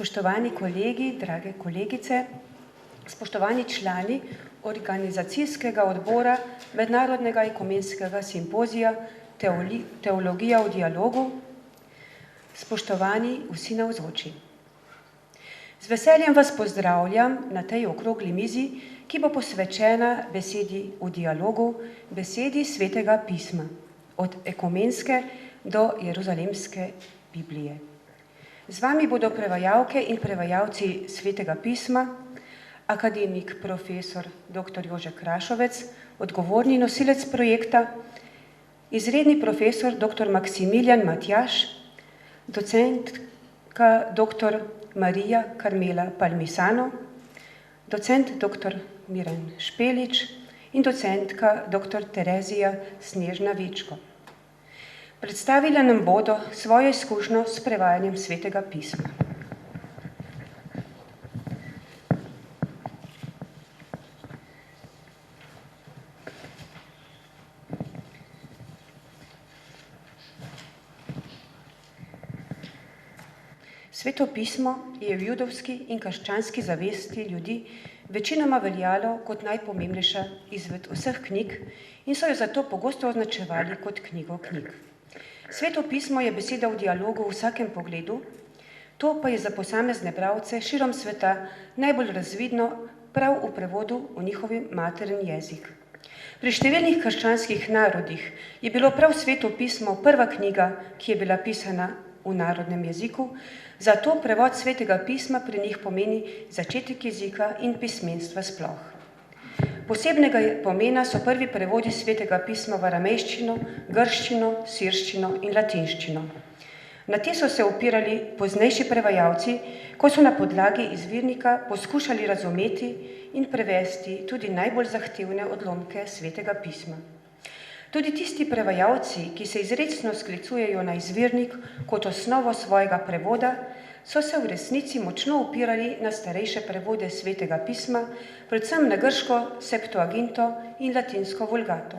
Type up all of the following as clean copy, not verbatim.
Spoštovani kolegi, drage kolegice, spoštovani člani organizacijskega odbora Mednarodnega ekumenskega simpozija Teologija v dialogu, spoštovani vsi navzoči. Z veseljem vas pozdravljam na tej okrogli mizi, ki bo posvečena besedi v dialogu, besedi Svetega pisma, od ekumenske do jeruzalemske Biblije. Z vami bodo prevajalke in prevajalci Svetega pisma, akademik profesor dr. Jože Krašovec, odgovorni nosilec projekta, izredni profesor dr. Maksimilijan Matjaž, docentka dr. Marija Karmela Palmisano, docent dr. Miran Špelič in docentka dr. Terezija Snežna Večko. Predstavila nam bodo svojo izkušnjo s prevajanjem Svetega pisma. Sveto pismo je v judovski in krščanski zavesti ljudi večinoma veljalo kot najpomembnejša izmed vseh knjig in so jo zato pogosto označevali kot knjigo knjig. Sveto pismo je beseda v dialogu v vsakem pogledu, to pa je za posamezne bralce širom sveta najbolj razvidno prav v prevodu v njihov materni jezik. Pri številnih krščanskih narodih je bilo prav Sveto pismo prva knjiga, ki je bila pisana v narodnem jeziku, zato prevod Svetega pisma pri njih pomeni začetek jezika in pismenstva sploh. Posebnega pomena so prvi prevodi Svetega pisma v aramejščino, grščino, sirščino in latinščino. Na te so se opirali poznejši prevajalci, ko so na podlagi izvirnika poskušali razumeti in prevesti tudi najbolj zahtevne odlomke Svetega pisma. Tudi tisti prevajalci, ki se izrecno sklicujejo na izvirnik kot osnovo svojega prevoda, so se v resnici močno opirali na starejše prevode Svetega pisma, predvsem na grško Septuaginto in latinsko Vulgato.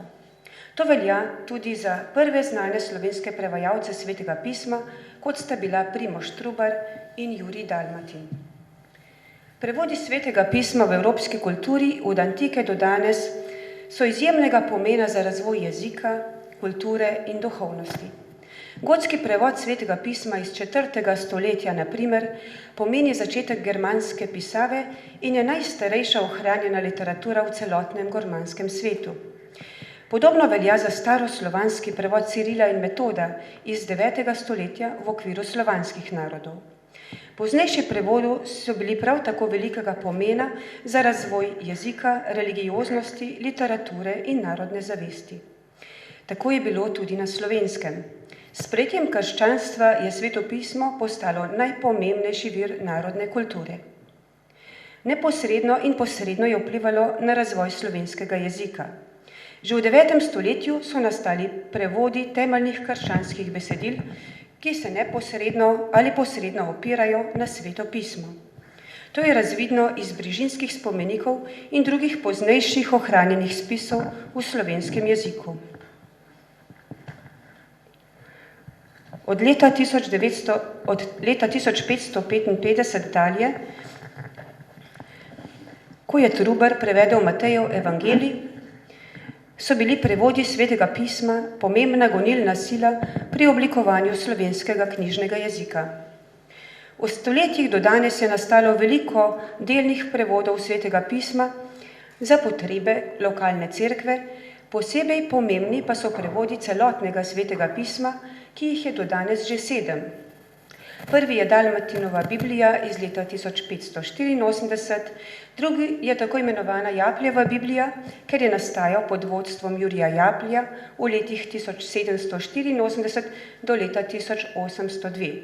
To velja tudi za prve znane slovenske prevajalce Svetega pisma, kot sta bila Primož Trubar in Jurij Dalmatin. Prevodi Svetega pisma v evropski kulturi od antike do danes so izjemnega pomena za razvoj jezika, kulture in duhovnosti. Gotski prevod Svetega pisma iz 4. stoletja, na primer, pomeni začetek germanske pisave in je najstarejša ohranjena literatura v celotnem germanskem svetu. Podobno velja za staroslovanski prevod Cirila in Metoda iz 9. stoletja v okviru slovanskih narodov. Poznejši prevodi so bili prav tako velikega pomena za razvoj jezika, religioznosti, literature in narodne zavesti. Tako je bilo tudi na Slovenskem. S sprejetjem krščanstva je Sveto pismo postalo najpomembnejši vir narodne kulture. Neposredno in posredno je vplivalo na razvoj slovenskega jezika. Že v 9. stoletju so nastali prevodi temeljnih krščanskih besedil, ki se neposredno ali posredno opirajo na Sveto pismo. To je razvidno iz brižinskih spomenikov in drugih poznejših ohranjenih spisov v slovenskem jeziku. Od leta 1555 dalje, ko je Trubar prevedel Matejev evangelij, so bili prevodi Svetega pisma pomembna gonilna sila pri oblikovanju slovenskega knjižnega jezika. V stoletjih do danes je nastalo veliko delnih prevodov Svetega pisma za potrebe lokalne cerkve, posebej pomembni pa so prevodi celotnega Svetega pisma, ki jih je do danes že 7. Prvi je Dalmatinova Biblija iz leta 1584, drugi je tako imenovana Japljeva Biblija, ker je nastajal pod vodstvom Jurija Japlja v letih 1784 do leta 1802.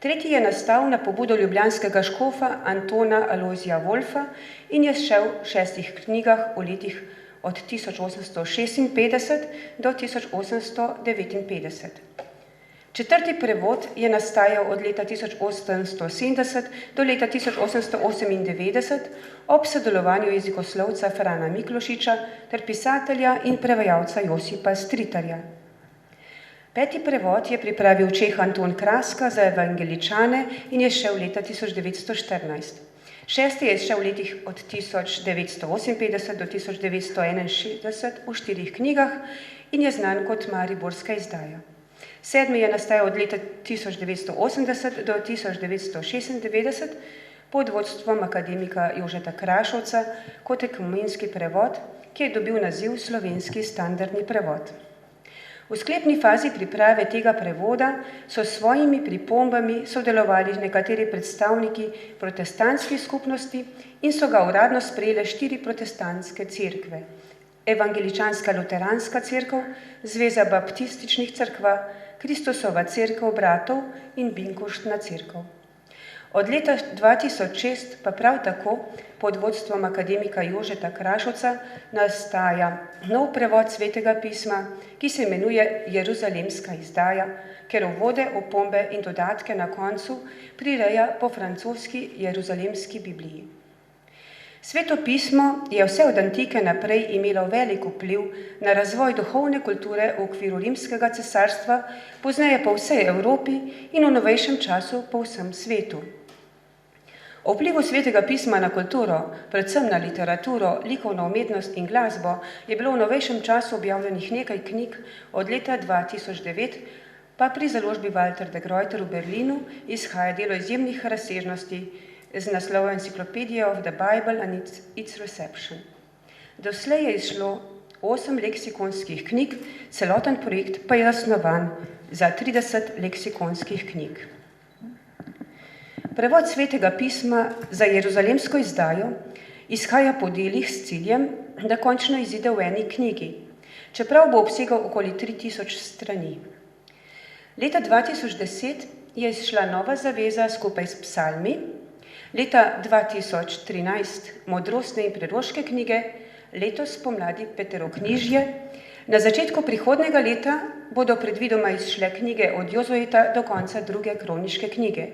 Tretji je nastal na pobudo ljubljanskega škofa Antona Alojzija Wolfa in je šel v 6 knjigah v letih od 1856 do 1859. Četrti prevod je nastajal od leta 1870 do leta 1898 ob sodelovanju jezikoslovca Frana Miklošiča ter pisatelja in prevajalca Josipa Stritarja. 5. prevod je pripravil Čeh Anton Kraska za evangeličane in je šel leta 1914. 6. je šel v letih od 1958 do 1961 v 4 knjigah in je znan kot mariborska izdaja. 7. je nastajal od leta 1980 do 1996 pod vodstvom akademika Jožeta Krašovca kot ekumenski prevod, ki je dobil naziv Slovenski standardni prevod. V sklepni fazi priprave tega prevoda so s svojimi pripombami sodelovali nekateri predstavniki protestantskih skupnosti in so ga uradno sprejele 4 protestantske cerkve: Evangeličanska luteranska cerkev, Zveza baptističnih cerkva, Kristusova cerkev bratov in Binkoštna cerkev. Od leta 2006 pa prav tako pod vodstvom akademika Jožeta Krašovca nastaja nov prevod Svetega pisma, ki se imenuje Jeruzalemska izdaja, ker uvode, opombe in dodatke na koncu prireja po francoski Jeruzalemski Bibliji. Sveto pismo je vse od antike naprej imelo velik vpliv na razvoj duhovne kulture v okviru rimskega cesarstva, pozneje po vsej Evropi in v novejšem času po vsem svetu. O vplivu Svetega pisma na kulturo, predvsem na literaturo, likovno umetnost in glasbo, je bilo v novejšem času objavljenih nekaj knjig, od leta 2009 pa pri založbi Walter de Gruyter v Berlinu izhaja delo izjemnih razsežnosti z naslovom Encyclopedia of the Bible and its Reception. Doslej je izšlo 8 leksikonskih knjig, celoten projekt pa je zasnovan za 30 leksikonskih knjig. Prevod Svetega pisma za jeruzalemsko izdajo izhaja po delih s ciljem, da končno izide v eni knjigi, čeprav bo obsegal okoli 3000 strani. Leta 2010 je izšla nova zaveza skupaj s psalmi, leta 2013 modrostne in preroške knjige, letos pomladi Peteroknjižje, na začetku prihodnega leta bodo predvidoma izšle knjige od Jozujeta do konca 2. kroniške knjige.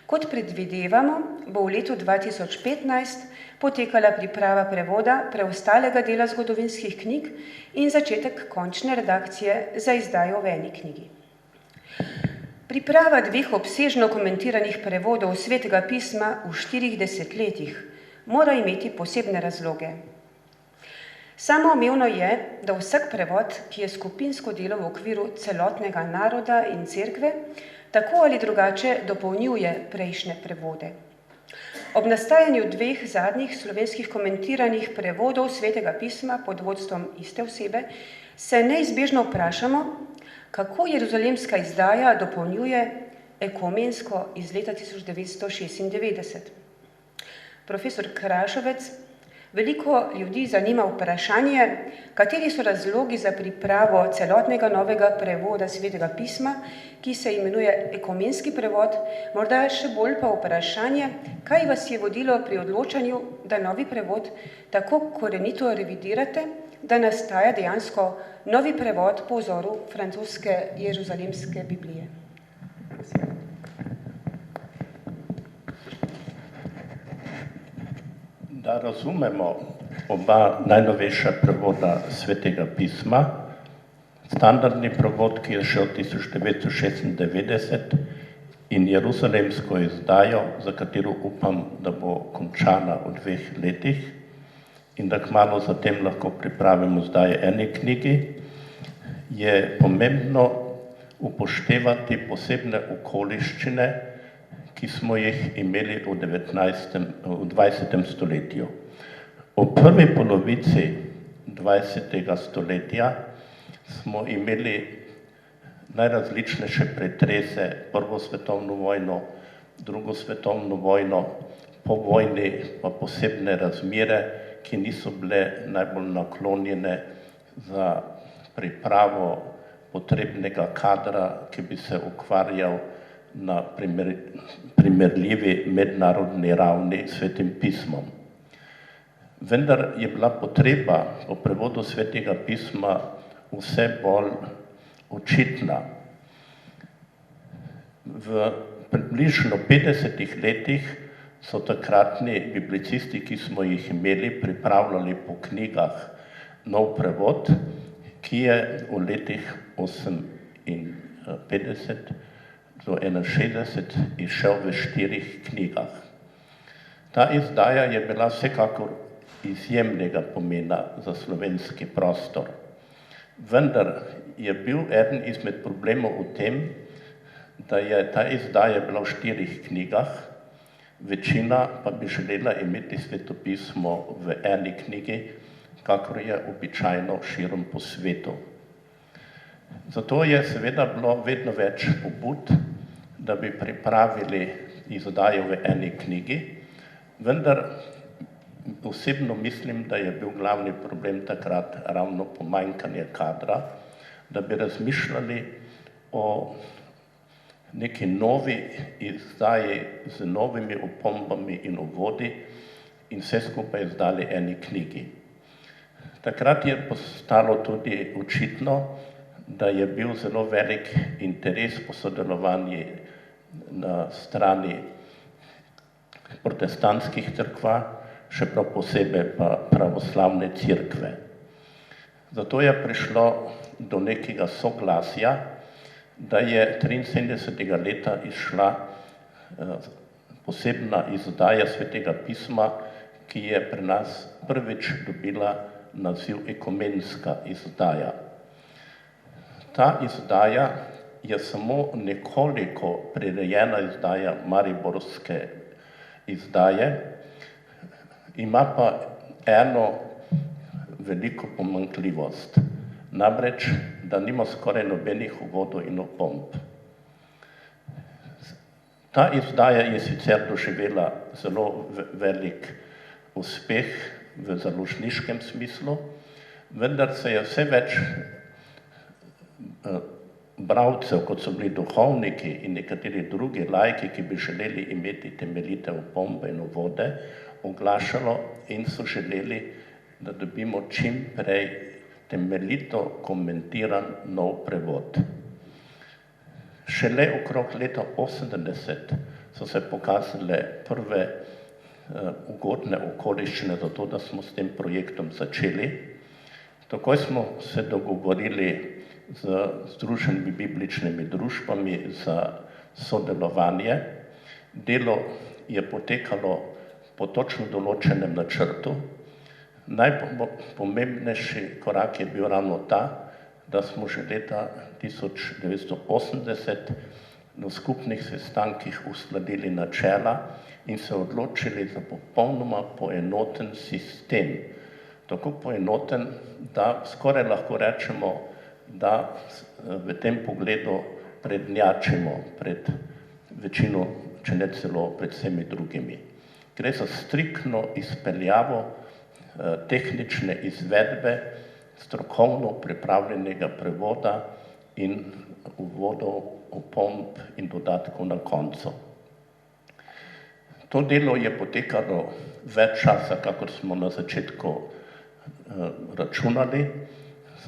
Kot predvidevamo, bo v letu 2015 potekala priprava prevoda preostalega dela zgodovinskih knjig in začetek končne redakcije za izdajo v eni knjigi. Priprava 2 obsežno komentiranih prevodov Svetega pisma v 4 desetletjih mora imeti posebne razloge. Samoumevno je, da vsak prevod, ki je skupinsko delo v okviru celotnega naroda in cerkve, tako ali drugače dopolnjuje prejšnje prevode. Ob nastajanju 2 zadnjih slovenskih komentiranih prevodov Svetega pisma pod vodstvom iste osebe se neizbežno vprašamo, kako jeruzalemska izdaja dopolnjuje ekumensko iz leta 1996. Profesor Krašovec, veliko ljudi zanima vprašanje, kateri so razlogi za pripravo celotnega novega prevoda Svetega pisma, ki se imenuje ekumenski prevod, morda še bolj pa vprašanje, kaj vas je vodilo pri odločanju, da novi prevod tako korenito revidirate, da nastaja dejansko novi prevod po vzoru francoske Jeruzalemske Biblije. Da razumemo oba najnovejša prevoda Svetega pisma, standardni prevod, ki je šel 1996, in jeruzalemsko izdajo, za katero upam, da bo končana v 2 letih in da kmalu zatem lahko pripravimo zdaj eni knjigi, je pomembno upoštevati posebne okoliščine, ki smo jih imeli v 20. stoletju. V prvi polovici 20. stoletja smo imeli najrazličnejše pretrese, prvo svetovno vojno, drugo svetovno vojno, po vojni pa posebne razmere, ki niso bile najbolj naklonjene za pripravo potrebnega kadra, ki bi se ukvarjal na primerljivi mednarodni ravni s Svetim pismom. Vendar je bila potreba po prevodu Svetega pisma vse bolj očitna. V približno 50 letih so takratni biblicisti, ki smo jih imeli, pripravljali po knjigah nov prevod, ki je v letih do 61 izšel v 4 knjigah. Ta izdaja je bila vsekakor izjemnega pomena za slovenski prostor. Vendar je bil eden izmed problemov v tem, da je ta izdaja bila v 4 knjigah, večina pa bi želela imeti svetopismo v eni knjigi, kakor je običajno širom po svetu. Zato je seveda bilo vedno več pobud, da bi pripravili izdajo v eni knjigi, vendar osebno mislim, da je bil glavni problem takrat ravno pomanjkanje kadra, da bi razmišljali o neki novi izdaji z novimi opombami in uvodi in vse skupaj izdali eni knjigi. Takrat je postalo tudi očitno, da je bil zelo velik interes po sodelovanju na strani protestantskih cerkva, še prav posebej pa pravoslavne cerkve. Zato je prišlo do nekega soglasja, da je 73. leta izšla posebna izdaja Svetega pisma, ki je pri nas prvič dobila naziv ekumenska izdaja. Ta izdaja je samo nekoliko prirejena izdaja mariborske izdaje, ima pa eno veliko pomanjkljivost, namreč, da nima skoraj nobenih uvodov in opomb. Ta izdaja je sicer doživela zelo velik uspeh v založniškem smislu, vendar se je vse več bralcev, kot so bili duhovniki in nekateri drugi laiki, ki bi želeli imeti temeljite opombe in uvode, oglašalo in so želeli, da dobimo čim prej temeljito komentiran nov prevod. Šele okrog leta 80 so se pokazale prve ugodne okoliščine za to, da smo s tem projektom začeli. Takoj smo se dogovorili z Združenimi bibličnimi družbami za sodelovanje. Delo je potekalo po točno določenem načrtu. Najpomembnejši korak je bil ravno ta, da smo že leta 1980 na skupnih sestankih uskladili načela in se odločili za popolnoma poenoten sistem. Tako poenoten, da skoraj lahko rečemo, da v tem pogledu prednjačimo pred večino, če ne celo pred vsemi drugimi. Gre za striktno izpeljavo tehnične izvedbe, strokovno pripravljenega prevoda in uvodov, opomb in dodatkov na koncu. To delo je potekalo več časa, kakor smo na začetku računali,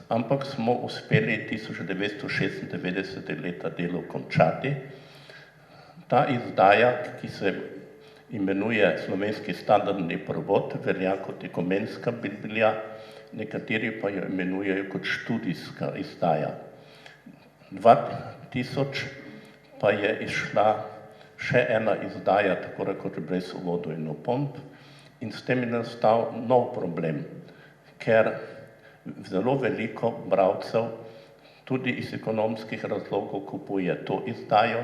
ampak smo uspeli 1996 leta delo končati. Ta izdaja, ki se imenuje Slovenski standardni prevod, velja kot ekumenska Biblija, nekateri pa jo imenujejo kot študijska izdaja. 2000 pa je izšla še ena izdaja, tako rekoč brez uvodov in opomb, in s tem je nastal nov problem, ker zelo veliko bralcev tudi iz ekonomskih razlogov kupuje to izdajo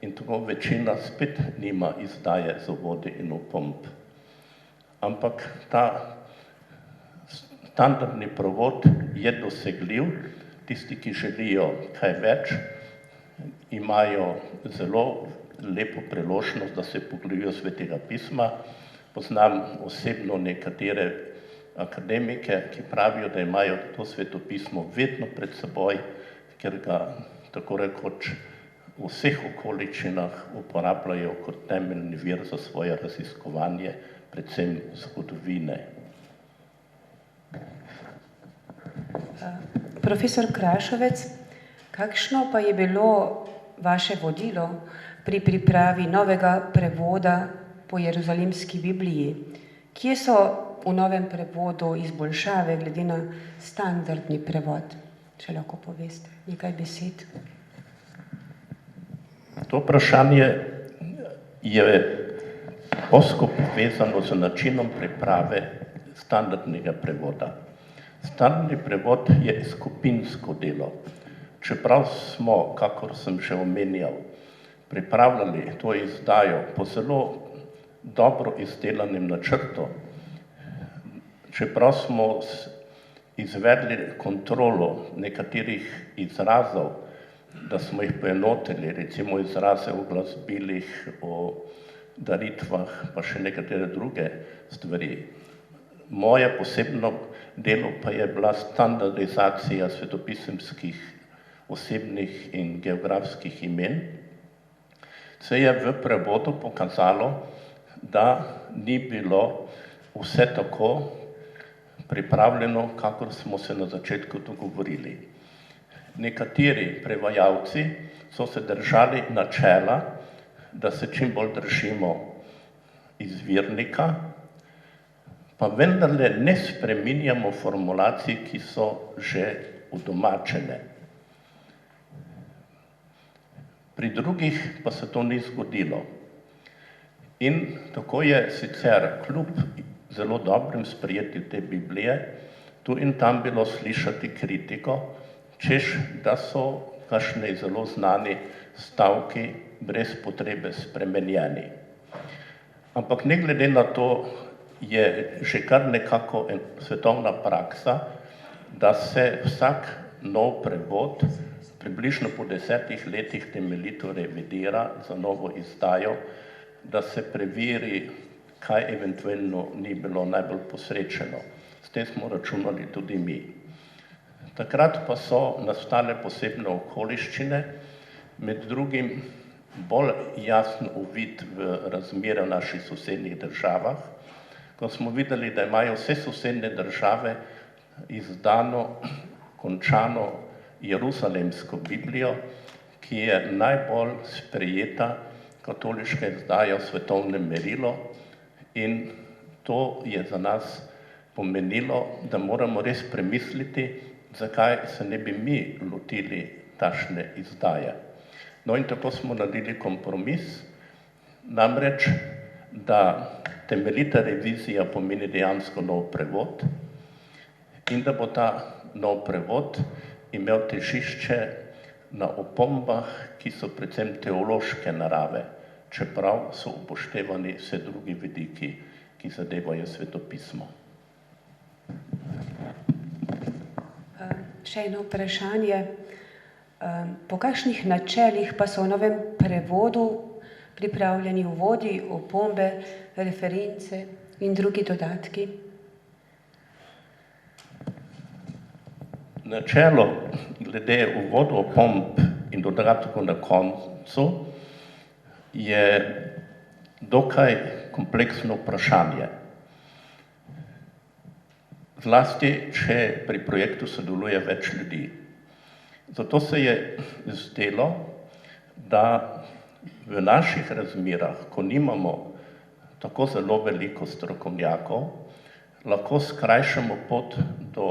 in tako večina spet nima izdaje z uvodi in opomb. Ampak ta standardni prevod je dosegljiv, tisti, ki želijo kaj več, imajo zelo lepo priložnost, da se poglobijo Svetega pisma. Poznam osebno nekatere akademike, ki pravijo, da imajo to svetopismo vedno pred seboj, ker ga tako rekoč v vseh okoliščinah uporabljajo kot temeljni vir za svoje raziskovanje, predvsem zgodovine. Profesor Krašovec, kakšno pa je bilo vaše vodilo pri pripravi novega prevoda po Jeruzalemski Bibliji? Kje so v novem prevodu izboljšave glede na standardni prevod? če lahko poveste nekaj besed. To vprašanje je osko povezano z načinom priprave standardnega prevoda. Standardni prevod je skupinsko delo. Čeprav smo, kakor sem že omenjal, pripravljali to izdajo po zelo dobro izdelanem načrtu, čeprav smo izvedli kontrolo nekaterih izrazov, da smo jih poenotili, recimo izraze o glasbilih, o daritvah, pa še nekatere druge stvari. Moje posebno delo pa je bila standardizacija svetopisemskih osebnih in geografskih imen. Se je v prevodu pokazalo, da ni bilo vse tako pripravljeno, kakor smo se na začetku dogovorili. Nekateri prevajalci so se držali načela, da se čim bolj držimo izvirnika, pa vendarle ne spreminjamo formulacij, ki so že udomačene. Pri drugih pa se to ni zgodilo. In tako je sicer kljub zelo dobrim sprejetju te Biblije, tu in tam bilo slišati kritiko, češ, da so kakšni zelo znani stavki brez potrebe spremenjeni. Ampak ne glede na to, je že kar nekako svetovna praksa, da se vsak nov prevod približno po 10 letih temeljito revidira za novo izdajo, da se preveri, kaj eventualno ni bilo najbolj posrečeno. S tem smo računali tudi mi. Takrat pa so nastale posebne okoliščine, med drugim bolj jasen uvid v razmere v naših sosednjih državah, ko smo videli, da imajo vse sosednje države izdano, končano Jeruzalemsko Biblijo, ki je najbolj sprejeta katoliška izdaja v svetovnem merilu, in to je za nas pomenilo, da moramo res premisliti, zakaj se ne bi mi lotili takšne izdaje. No in tako smo naredili kompromis, namreč, da temeljita revizija pomeni dejansko nov prevod in da bo ta nov prevod imel težišče na opombah, ki so predvsem teološke narave, čeprav so upoštevani vse drugi vidiki, ki zadevajo svetopismo. Še eno vprašanje. Po kakšnih načelih pa so v novem prevodu pripravljeni uvodi, opombe, reference in drugi dodatki? Načelo glede uvodu, opomb in dodatkov na koncu je dokaj kompleksno vprašanje. Zlasti, če pri projektu sodeluje več ljudi. Zato se je zdelo, da v naših razmerah, ko nimamo tako zelo veliko strokovnjakov, lahko skrajšamo pot do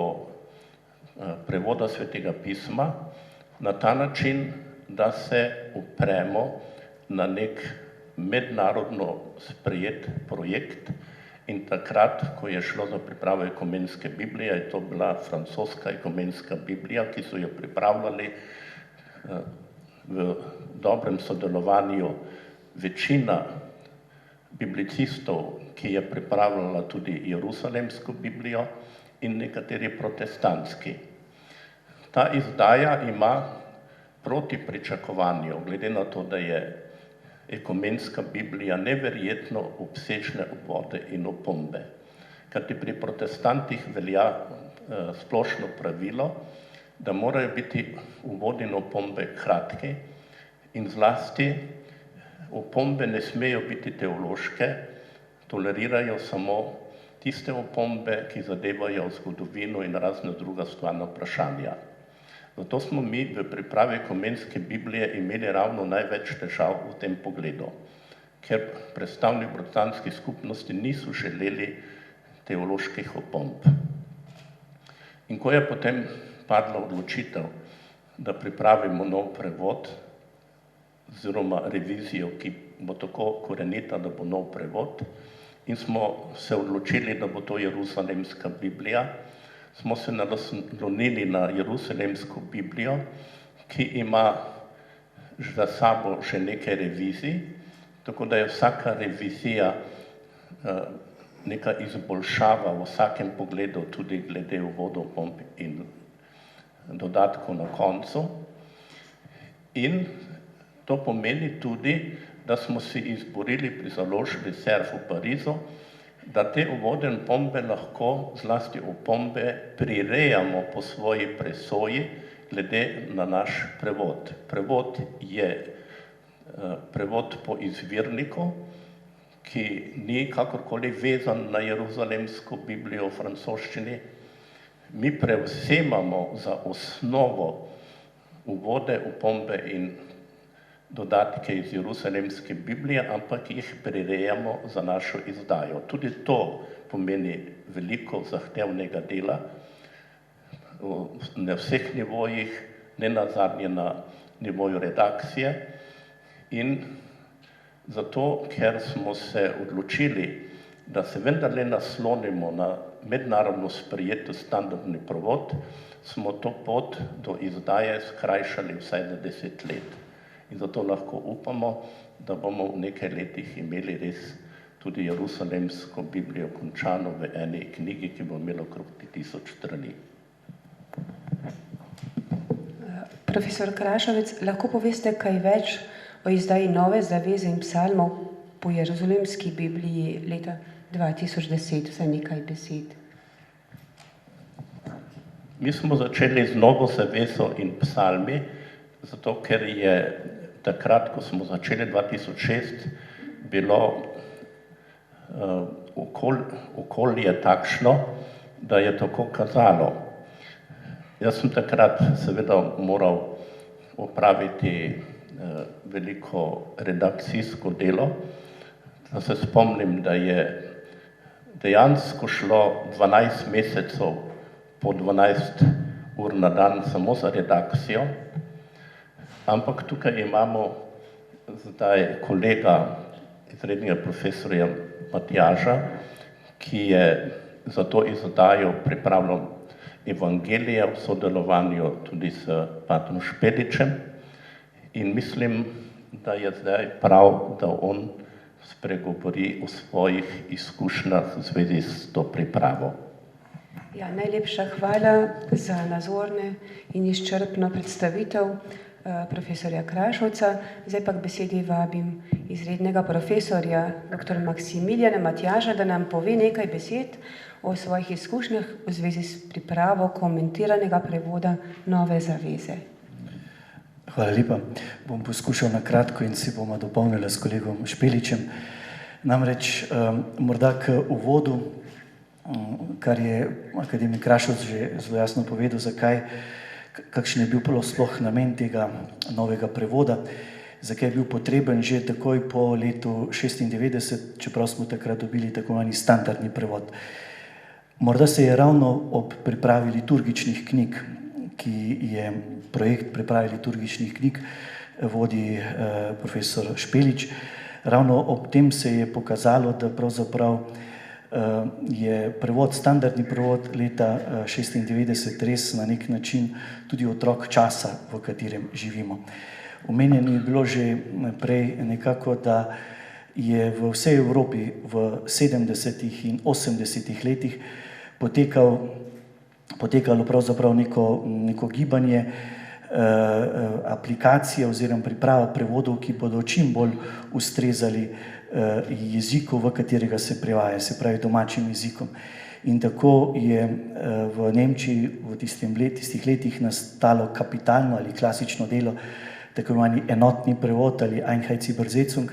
prevoda Svetega pisma na ta način, da se upremo na nek mednarodno sprejet projekt. In takrat, ko je šlo za pripravo ekumenske Biblije, je to bila francoska ekumenska Biblija, ki so jo pripravljali v dobrem sodelovanju večina biblicistov, ki je pripravljala tudi Jeruzalemsko Biblijo, in nekateri protestantski. Ta izdaja ima proti pričakovanju, glede na to, da je ekumenska Biblija neverjetno obsežne uvode in opombe. Kajti pri protestantih velja splošno pravilo, da morajo biti uvodi in opombe kratki in zlasti opombe ne smejo biti teološke, tolerirajo samo tiste opombe, ki zadevajo zgodovino in razna druga stvarna vprašanja. Zato smo mi v pripravi ekumenske Biblije imeli ravno največ težav v tem pogledu, ker predstavniki protestantskih skupnosti niso želeli teoloških opomb. In ko je potem padla odločitev, da pripravimo nov prevod oziroma revizijo, ki bo tako korenita, da bo nov prevod, in smo se odločili, da bo to Jeruzalemska Biblija. Smo se naslonili na Jeruzalemsko Biblijo, ki ima za sabo že nekaj revizij, tako da je vsaka revizija neka izboljšava v vsakem pogledu, tudi glede uvodov, pomp in dodatkov na koncu. In to pomeni tudi, da smo si izborili pri založbi Cerf v Parizu, da te uvodne opombe lahko, zlasti opombe, prirejamo po svoji presoji glede na naš prevod. Prevod je prevod po izvirniku, ki ni kakorkoli vezan na Jeruzalemsko Biblijo v francoščini. Mi prevzemamo za osnovo uvode, opombe in dodatke iz Jeruzalemske Biblije, ampak jih prirejamo za našo izdajo. Tudi to pomeni veliko zahtevnega dela na vseh nivojih, ne nazadnje na nivoju redakcije. In zato, ker smo se odločili, da se vendarle naslonimo na mednarodno sprejet standardni prevod, smo to pot do izdaje skrajšali vsaj za 10 let. In zato lahko upamo, da bomo v nekaj letih imeli res tudi Jeruzalemsko Biblijo končano v eni knjigi, ki bo imela okrog 1000 strani. Profesor Krašovec, lahko poveste kaj več o izdaji nove zaveze in psalmov po Jeruzalemski Bibliji leta 2010, vsaj nekaj besed? Mi smo začeli z novo zavezo in psalmi, zato ker je takrat, ko smo začeli 2006, bilo okolje takšno, da je tako kazalo. Jaz sem takrat seveda moral opraviti veliko redakcijsko delo, da se spomnim, da je dejansko šlo 12 mesecev po 12 ur na dan samo za redakcijo, ampak tukaj imamo zdaj kolega, izrednega profesorja Matjaža, ki je za to izdajo pripravljal Evangelije v sodelovanju tudi s patrom Špeličem, in mislim, da je zdaj prav, da on spregovori o svojih izkušnjah v zvezi s to pripravo. Ja, najlepša hvala za nazorne in izčrpno predstavitev profesorja Krašovca. Zdaj pa k besedi vabim izrednega profesorja dr. Maksimiljana Matjaža, da nam pove nekaj besed o svojih izkušnjah v zvezi s pripravo komentiranega prevoda Nove zaveze. Hvala lepa. Bom poskušal na kratko in si bomo dopolnili s kolegom Špeličem. Namreč morda k uvodu, kar je akademik Krašovc že zelo jasno povedal, zakaj, kakšen je bil sploh namen tega novega prevoda, zakaj je bil potreben že takoj po letu 1996, čeprav smo takrat dobili tako imenovani standardni prevod. Morda se je ravno ob pripravi liturgičnih knjig, ki je projekt priprave liturgičnih knjig vodi profesor Špelič, ravno ob tem se je pokazalo, da pravzaprav je prevod, standardni prevod leta 1996 res na nek način tudi otrok časa, v katerem živimo. Omenjeno je bilo že prej nekako, da je v vsej Evropi v 70. in 80. letih potekalo pravzaprav neko gibanje, aplikacije oziroma priprava prevodov, ki bodo čim bolj ustrezali jeziku, v katerega se prevaja, se pravi domačim jezikom. In tako je v Nemčiji v tistih letih nastalo kapitalno ali klasično delo, tako imenovani enotni prevod ali Einheitsübersetzung,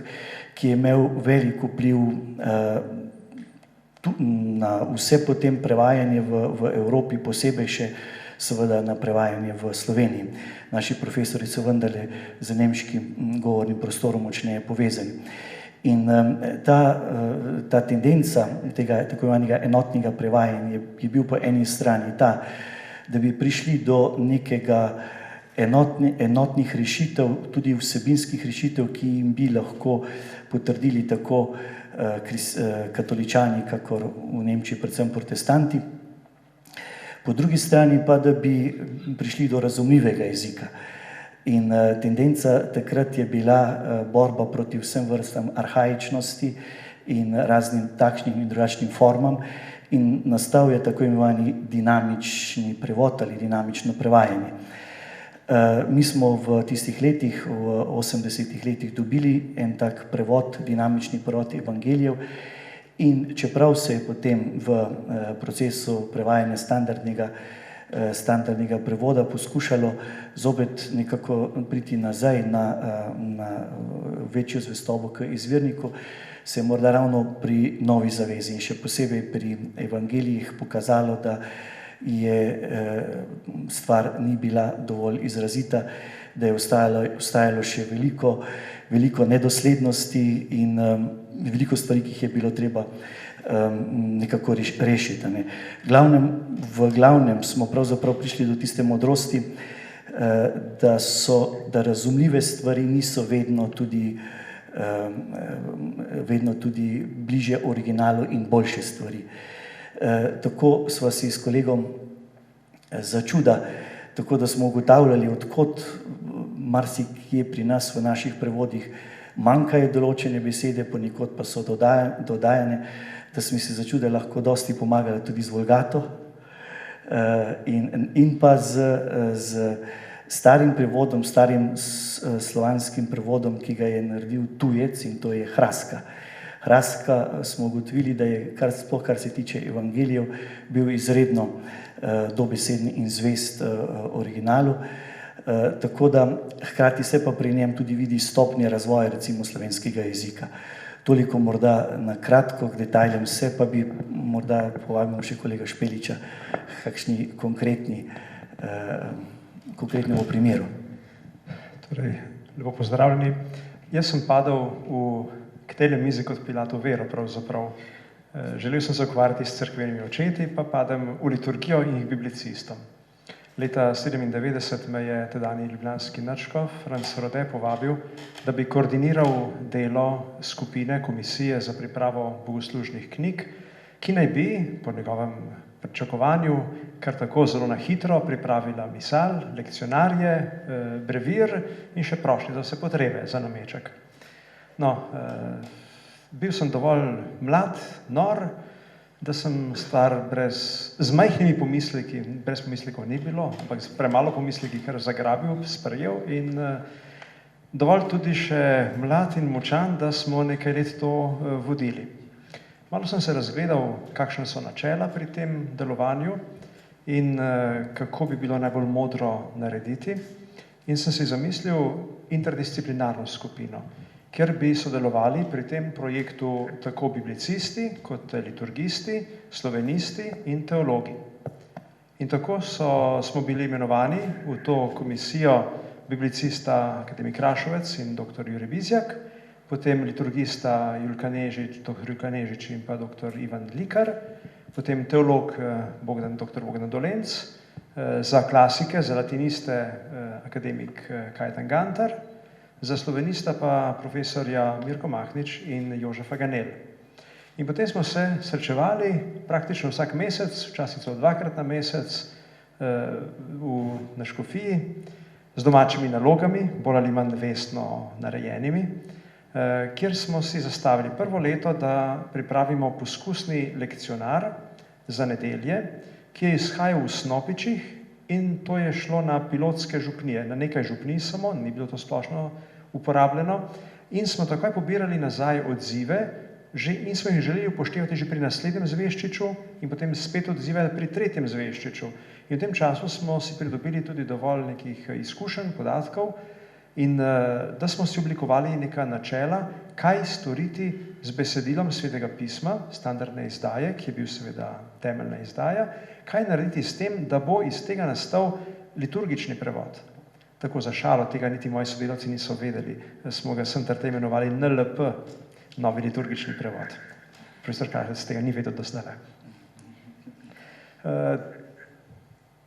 ki je imel velik vpliv na vse potem prevajanje v Evropi, posebej še seveda na prevajanje v Sloveniji. Naši profesori so vendarle z nemškim govornim prostorom močneje povezani. In ta tendenca tega tako imenovanega enotnega prevajanja je bil po eni strani ta, da bi prišli do nekega enotnih rešitev, tudi vsebinskih rešitev, ki jim bi lahko potrdili tako katoličani, kakor v Nemčiji predvsem protestanti. Po drugi strani pa, da bi prišli do razumljivega jezika. In tendenca takrat je bila borba proti vsem vrstam arhaičnosti in raznim takšnim in drugačnim formam in nastal je tako imenovani dinamični prevod ali dinamično prevajanje. Mi smo v tistih letih, v 80-ih letih dobili en tak prevod, dinamični prevod evangelijev in čeprav se je potem v procesu prevajanja standardnega prevoda poskušalo zopet nekako priti nazaj na večjo zvestobo k izvirniku, se je morda ravno pri Novi zavezi in še posebej pri evangelijih pokazalo, da stvar ni bila dovolj izrazita, da je ostajalo še veliko nedoslednosti in veliko stvari, ki jih je bilo treba nekako rešiti. V glavnem smo pravzaprav prišli do tiste modrosti, da razumljive stvari niso vedno tudi bliže originalu in boljše stvari. Tako sva si s kolegom začuda, tako da smo ugotavljali, odkot marsikje pri nas v naših prevodih manjkajo določene besede, ponekod pa so dodajane, da smo si začuda lahko dosti pomagali tudi z Vulgato in pa z starim prevodom, starim slovanskim prevodom, ki ga je naredil tujec in to je Hraska. Hraska smo ugotovili, da je, kar se tiče evangelijev, bil izredno dobesedni in zvest originalu, tako da hkrati se pa pri njem tudi vidi stopnje razvoja recimo slovenskega jezika. Toliko morda na kratko k detajlom, se pa bi morda povabimo še kolega Špeliča kakšni konkretnemu primeru. Torej, lepo pozdravljeni. Jaz sem padel k tej mizi kot Pilatov vero pravzaprav. Želel sem se ukvarjati s cerkvenimi očeti, pa padem v liturgijo in biblicistom. Leta 1997 me je tedanji ljubljanski nadškof Franc Rode povabil, da bi koordiniral delo skupine komisije za pripravo bogoslužnih knjig, ki naj bi, po njegovem pričakovanju, kar tako zelo na hitro pripravila misal, lekcionarje, brevir in še prošnje za vse potrebe za nameček. No, bil sem dovolj mlad, nor, da sem star z majhnimi pomisleki, brez pomislekov ni bilo, ampak z premalo pomisleki, kar zagrabil, sprejel in dovolj tudi še mlad in močan, da smo nekaj let to vodili. Malo sem se razgledal, kakšne so načela pri tem delovanju in kako bi bilo najbolj modro narediti in sem si zamislil interdisciplinarno skupino, kjer bi sodelovali pri tem projektu tako biblicisti, kot liturgisti, slovenisti in teologi. In tako smo bili imenovani v to komisijo biblicista akademik Rašovec in dr. Jurij Bizjak, potem liturgista dr. Julka Nežič in pa dr. Ivan Likar, potem teolog dr. Bogdan Dolenc, za klasike, za latiniste akademik Kajetan Gantar, za slovenista pa profesorja Mirko Mahnič in Jožefa Ganel. In potem smo se srečevali praktično vsak mesec, včasih celo dvakrat na mesec na škofiji z domačimi nalogami, bolj ali manj vestno narejenimi, kjer smo si zastavili prvo leto, da pripravimo poskusni lekcionar za nedelje, ki je izhajal v Snopičih in to je šlo na pilotske župnije, na nekaj župnij samo, ni bilo to splošno uporabljeno in smo takoj pobirali nazaj odzive in smo jih želeli upoštevati že pri naslednjem zveščiču in potem spet odzive pri tretjem zveščiču. In v tem času smo si pridobili tudi dovolj nekih izkušenj, podatkov in da smo si oblikovali neka načela, kaj storiti z besedilom Svetega pisma, standardne izdaje, ki je bil seveda temeljna izdaja, kaj narediti s tem, da bo iz tega nastal liturgični prevod. Tako za šalo, tega niti moji sodelavci niso vedeli, smo ga sem terte imenovali NLP, novi liturgični prevod. Profesor Krašec tega ni vedel do zdaj.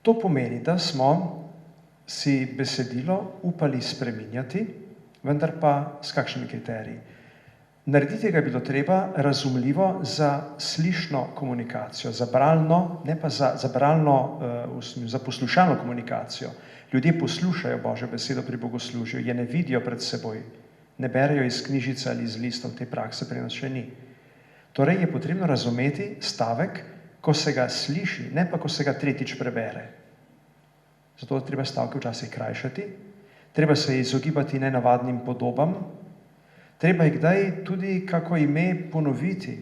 To pomeni, da smo si besedilo upali spreminjati, vendar pa s kakšnimi kriteriji. Narediti ga je bilo treba razumljivo za slišno komunikacijo, za bralno, ne pa za bralno, za poslušalno komunikacijo. Ljudje poslušajo Božjo besedo pri bogoslužju, je ne vidijo pred seboj, ne berejo iz knjižice ali iz listov, te prakse pri nas še ni. Torej je potrebno razumeti stavek, ko se ga sliši, ne pa ko se ga tretjič prebere. Zato je treba stavke včasih krajšati, treba se izogibati nenavadnim podobam, treba je kdaj tudi kako ime ponoviti,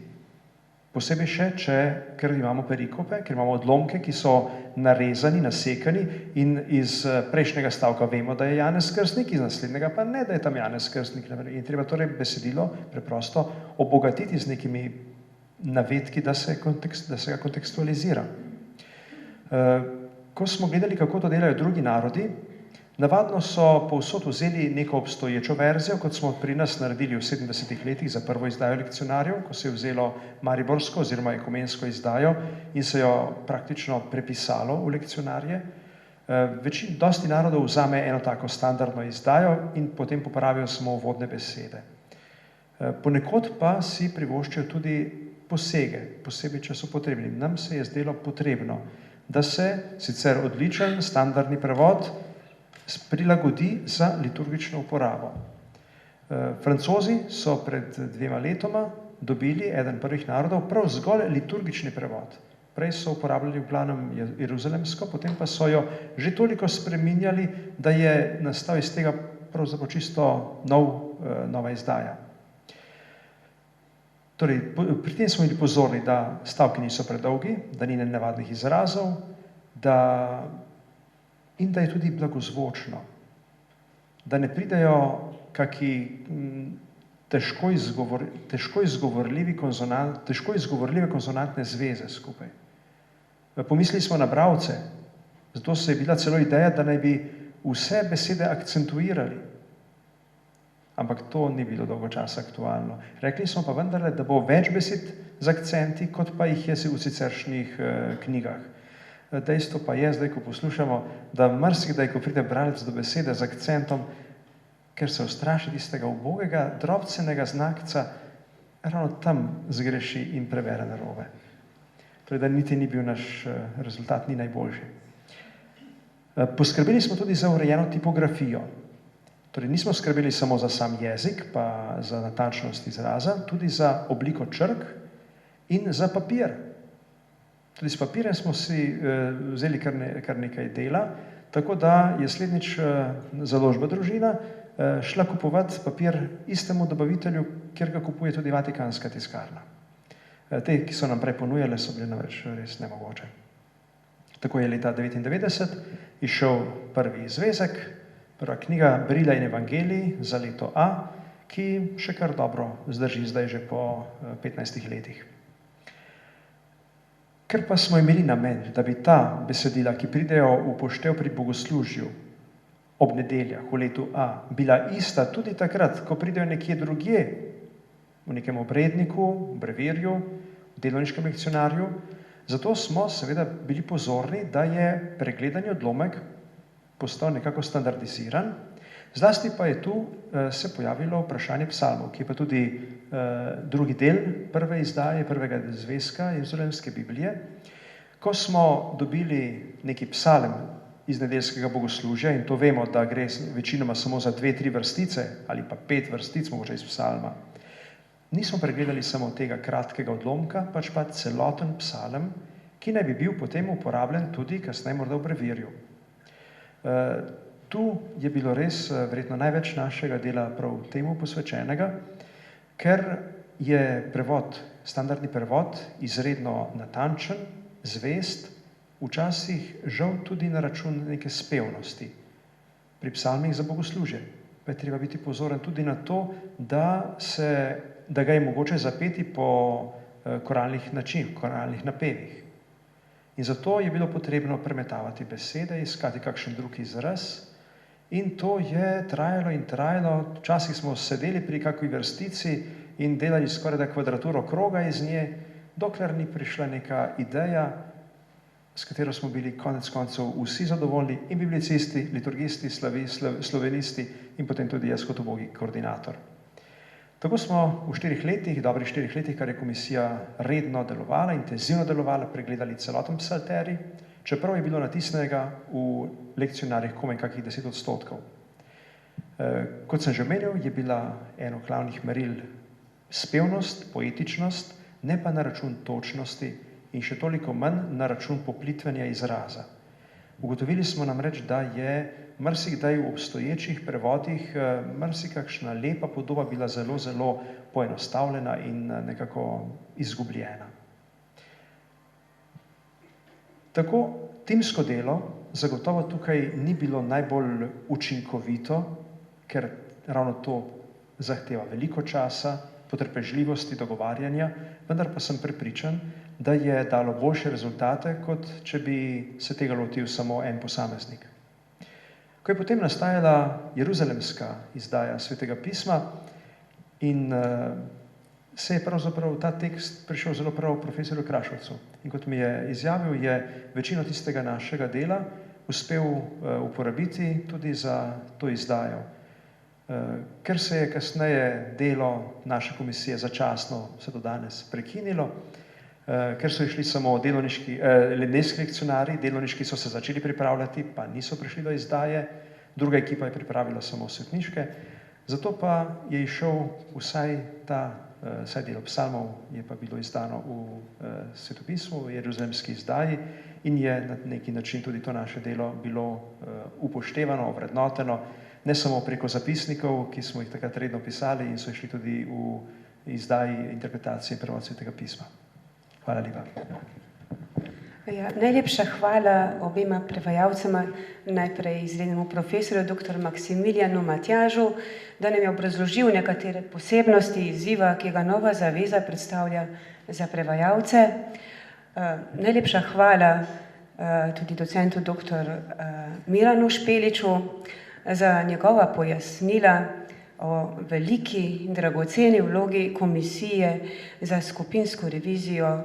posebej še, ker imamo perikope, ker imamo odlomke, ki so narezani, nasekani in iz prejšnjega stavka vemo, da je Janez Krstnik, iz naslednjega pa ne, da je tam Janez Krstnik. In treba torej besedilo preprosto obogatiti z nekimi navedki, da se ga kontekstualizira. Ko smo gledali, kako to delajo drugi narodi, navadno so povsod vzeli neko obstoječo verzijo, kot smo pri nas naredili v 70. letih za prvo izdajo lekcionarjev, ko se je vzelo mariborsko oziroma ekumensko izdajo in se jo praktično prepisalo v lekcionarje. Dosti narodov vzame eno tako standardno izdajo in potem popravijo samo uvodne besede. Ponekod pa si privoščijo tudi posege, posebej, če so potrebni. Nam se je zdelo potrebno, da se sicer odličen standardni prevod prilagodi za liturgično uporabo. Francozi so pred 2 letoma dobili eden prvih narodov prav zgolj liturgični prevod. Prej so uporabljali v glavnem jeruzalemsko, potem pa so jo že toliko spreminjali, da je nastal iz tega pravzaprav čisto nova izdaja. Torej, pri tem smo bili pozorni, da stavki niso predolgi, da ni nenavadnih izrazov, in da je tudi blagozvočno, da ne pridejo kaki težko izgovorljive konsonantne zveze skupaj. Pomislili smo na bralce, zato se je bila celo ideja, da naj bi vse besede akcentuirali. Ampak to ni bilo dolgo časa aktualno. Rekli smo pa vendarle, da bo več besed z akcenti, kot pa jih je v siceršnjih knjigah. Dejstvo pa je, zdaj ko poslušamo, da marsikdaj, ko pride bralec do besede z akcentom, ker se ustraši tistega ubogega, drobcenega znakca, ravno tam zgreši in prebere narobe. Torej, da niti ni bil naš rezultat ni najboljši. Poskrbeli smo tudi za urejeno tipografijo. Torej, nismo skrbeli samo za sam jezik, pa za natančnost izraza, tudi za obliko črk in za papir. Tudi s papirjem smo si vzeli kar nekaj dela, tako da je slednjič založba Družina šla kupovati papir istemu dobavitelju, kjer ga kupuje tudi Vatikanska tiskarna. Te, ki so nam prej ponujale, so bile namreč res nemogoče. Tako je leta 1999 izšel prvi izvezek, prva knjiga Brila in Evangelij za leto A, ki še kar dobro zdrži zdaj že po 15 letih. Ker pa smo imeli namen, da bi ta besedila, ki pridejo v poštev pri bogoslužju ob nedeljah v letu A, bila ista tudi takrat, ko pridejo nekje drugje, v nekem obredniku, v brevirju, v delovniškem lekcionarju, zato smo seveda bili pozorni, da je pregledani odlomek postal nekako standardiziran. Zlasti pa je tu se pojavilo vprašanje psalmov, ki je pa tudi drugi del prve izdaje, prvega zvezka Jeruzalemske Biblije. Ko smo dobili neki psalm iz nedeljskega bogoslužja, in to vemo, da gre večinoma samo za 2-3 vrstice ali pa 5 vrstic, mogoče iz psalma, nismo pregledali samo tega kratkega odlomka, pač pa celoten psalm, ki naj bi bil potem uporabljen tudi kasneje morda v brevirju. Tu je bilo res verjetno največ našega dela prav temu posvečenega, ker je prevod, standardni prevod izredno natančen, zvest, včasih žal tudi na račun neke spevnosti. Pri psalmih za bogoslužje pa je treba biti pozoren tudi na to, da ga je mogoče zapeti po koralnih načinih, koralnih napevih. In zato je bilo potrebno premetavati besede, iskati kakšen drug izraz, in to je trajalo in trajalo. Včasih smo sedeli pri kakšni vrstici in delali skoraj da kvadraturo kroga iz nje, dokler ni prišla neka ideja, s katero smo bili konec koncev vsi zadovoljni, in biblicisti, liturgisti, slovenisti in potem tudi jaz kot ubogi koordinator. Tako smo v 4 letih, dobrih 4 letih, kar je komisija redno delovala, intenzivno delovala, pregledali celoten psalterij, čeprav je bilo natisnjenega v lekcionarjih komaj kakih 10%. Kot sem že omenil, je bila eno glavnih meril spevnost, poetičnost, ne pa na račun točnosti in še toliko manj na račun poplitvenja izraza. Ugotovili smo namreč, da je marsikdaj v obstoječih prevodih marsikakšna lepa podoba bila zelo, zelo poenostavljena in nekako izgubljena. Tako timsko delo zagotovo tukaj ni bilo najbolj učinkovito, ker ravno to zahteva veliko časa, potrpežljivosti, dogovarjanja, vendar pa sem prepričan, da je dalo boljše rezultate, kot če bi se tega lotil samo en posameznik. Ko je potem nastajala jeruzalemska izdaja Svetega pisma in se je pravzaprav ta tekst prišel zelo prav profesorju Krašovcu. In kot mi je izjavil, je večino tistega našega dela uspel uporabiti tudi za to izdajo. Ker se je kasneje delo naše komisije začasno vse do danes prekinilo, ker so išli samo nedeljski lekcionarji, delovniški so se začeli pripravljati, pa niso prišli do izdaje, druga ekipa je pripravila samo svetniške, zato pa je išel vsaj delo psalmov je pa bilo izdano v svetopismu, v jeruzalemski izdaji in je na neki način tudi to naše delo bilo upoštevano, ovrednoteno, ne samo preko zapisnikov, ki smo jih takrat redno pisali in so išli tudi v izdaji interpretacije in prevod Svetega pisma. Hvala lepa. Ja, najlepša hvala obema prevajalcema, najprej izrednemu profesorju dr. Maksimilijanu Matjažu, da nam je obrazložil nekatere posebnosti izziva, ki ga nova zaveza predstavlja za prevajalce. Najlepša hvala tudi docentu dr. Miranu Špeliču za njegova pojasnila o veliki in dragoceni vlogi komisije za skupinsko revizijo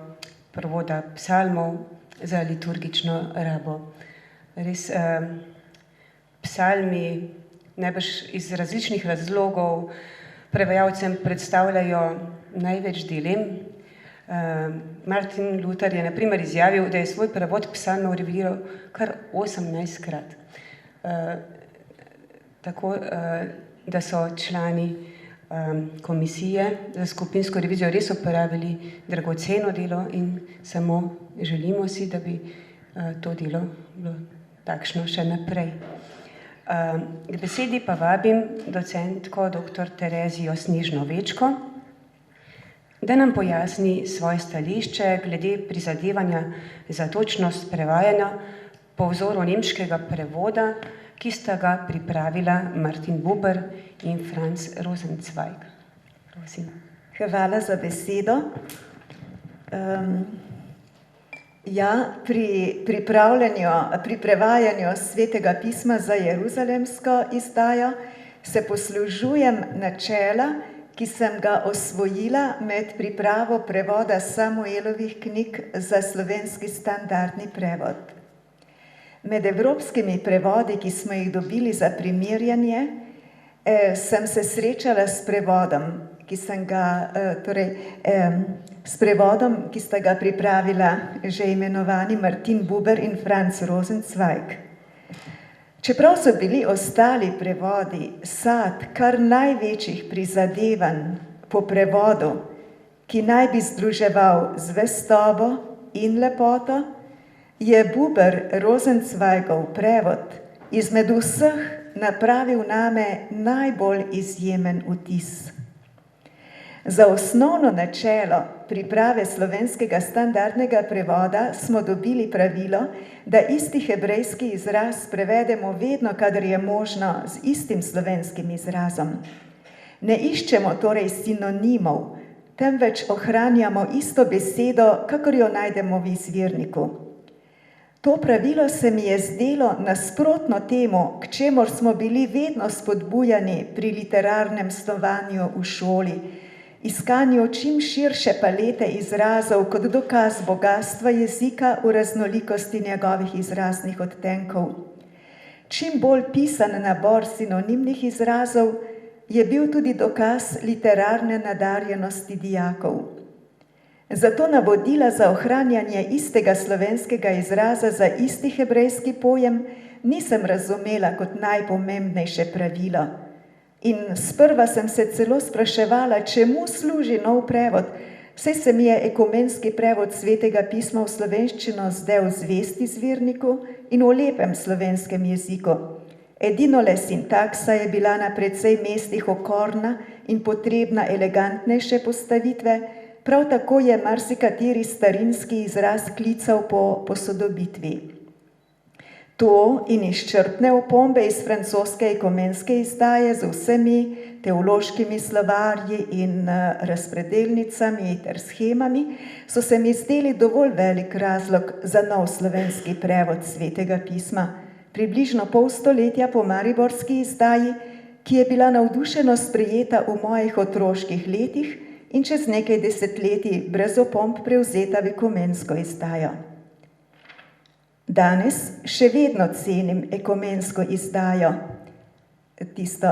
prevoda psalmov za liturgično rabo. Res, psalmi najbrž iz različnih razlogov prevajalcem predstavljajo največ dilem. Martin Luther je na primer izjavil, da je svoj prevod psalmov revidiral kar 18-krat. Tako da so člani komisije za skupinsko revizijo res opravili dragoceno delo in samo želimo si, da bi to delo bilo takšno še naprej. K besedi pa vabim docentko dr. Terezijo Snežno Večko, da nam pojasni svoje stališče glede prizadevanja za točnost prevajanja po vzoru nemškega prevoda, ki sta ga pripravila Martin Buber in Franz Rosenzweig. Prosim. Hvala za besedo. Pri prevajanju Svetega pisma za jeruzalemsko izdajo se poslužujem načela, ki sem ga osvojila med pripravo prevoda Samuelovih knjig za slovenski standardni prevod. Med evropskimi prevodi, ki smo jih dobili za primerjanje, sem se srečala s prevodom, ki sta ga pripravila že imenovani Martin Buber in Franz Rosenzweig. Čeprav so bili ostali prevodi sad kar največjih prizadevanj po prevodu, ki naj bi združeval zvestobo in lepoto, je Buber Rosenzweigov prevod izmed vseh napravil name najbolj izjemen vtis. Za osnovno načelo priprave slovenskega standardnega prevoda smo dobili pravilo, da isti hebrejski izraz prevedemo vedno, kadar je možno, z istim slovenskim izrazom. Ne iščemo torej sinonimov, temveč ohranjamo isto besedo, kakor jo najdemo v izvirniku. To pravilo se mi je zdelo nasprotno temu, k čemur smo bili vedno spodbujani pri literarnem snovanju v šoli, iskanju čim širše palete izrazov kot dokaz bogatstva jezika v raznolikosti njegovih izraznih odtenkov. Čim bolj pisan nabor sinonimnih izrazov je bil tudi dokaz literarne nadarjenosti dijakov. Zato navodila za ohranjanje istega slovenskega izraza za isti hebrejski pojem nisem razumela kot najpomembnejše pravilo. In sprva sem se celo spraševala, čemu služi nov prevod, saj se mi je ekumenski prevod Svetega pisma v slovenščino zdel zvest izvirniku in v lepem slovenskem jeziku. Edinole sintaksa je bila na precej mestih okorna in potrebna elegantnejše postavitve, prav tako je marsikateri starinski izraz klical po posodobitvi. To in izčrpne opombe iz francoske ekumenske izdaje z vsemi teološkimi slovarji in razpredelnicami ter shemami so se mi zdeli dovolj velik razlog za nov slovenski prevod Svetega pisma, približno pol stoletja po mariborski izdaji, ki je bila navdušeno sprejeta v mojih otroških letih in čez nekaj desetletij brez opomb prevzeta v ekumensko izdajo. Danes še vedno cenim ekumensko izdajo, tisto,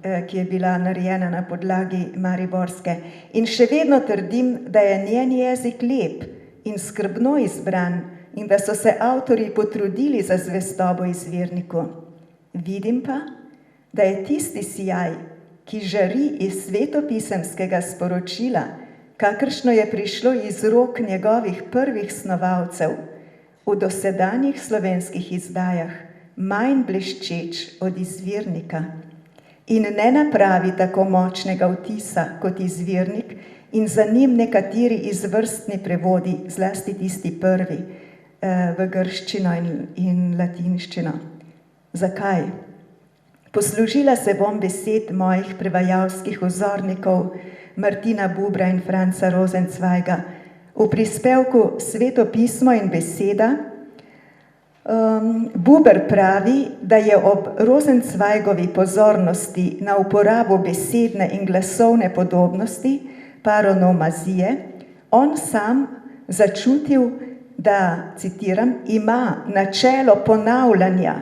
ki je bila narejena na podlagi mariborske, in še vedno trdim, da je njen jezik lep in skrbno izbran in da so se avtorji potrudili za zvestobo izvirniku. Vidim pa, da je tisti sijaj, ki žari iz svetopisemskega sporočila, kakršno je prišlo iz rok njegovih prvih snovalcev, v dosedanjih slovenskih izdajah manj bleščeč od izvirnika in ne napravi tako močnega vtisa kot izvirnik in za njim nekateri izvrstni prevodi, zlasti tisti prvi, v grščino in latinščino. Zakaj? Poslužila se bom besed mojih prevajalskih vzornikov Martina Bubra in Franca Rosenzweiga. V prispevku Sveto pismo in beseda Buber pravi, da je ob Rosenzweigovi pozornosti na uporabo besedne in glasovne podobnosti, paronomazije, on sam začutil, da, citiram, ima načelo ponavljanja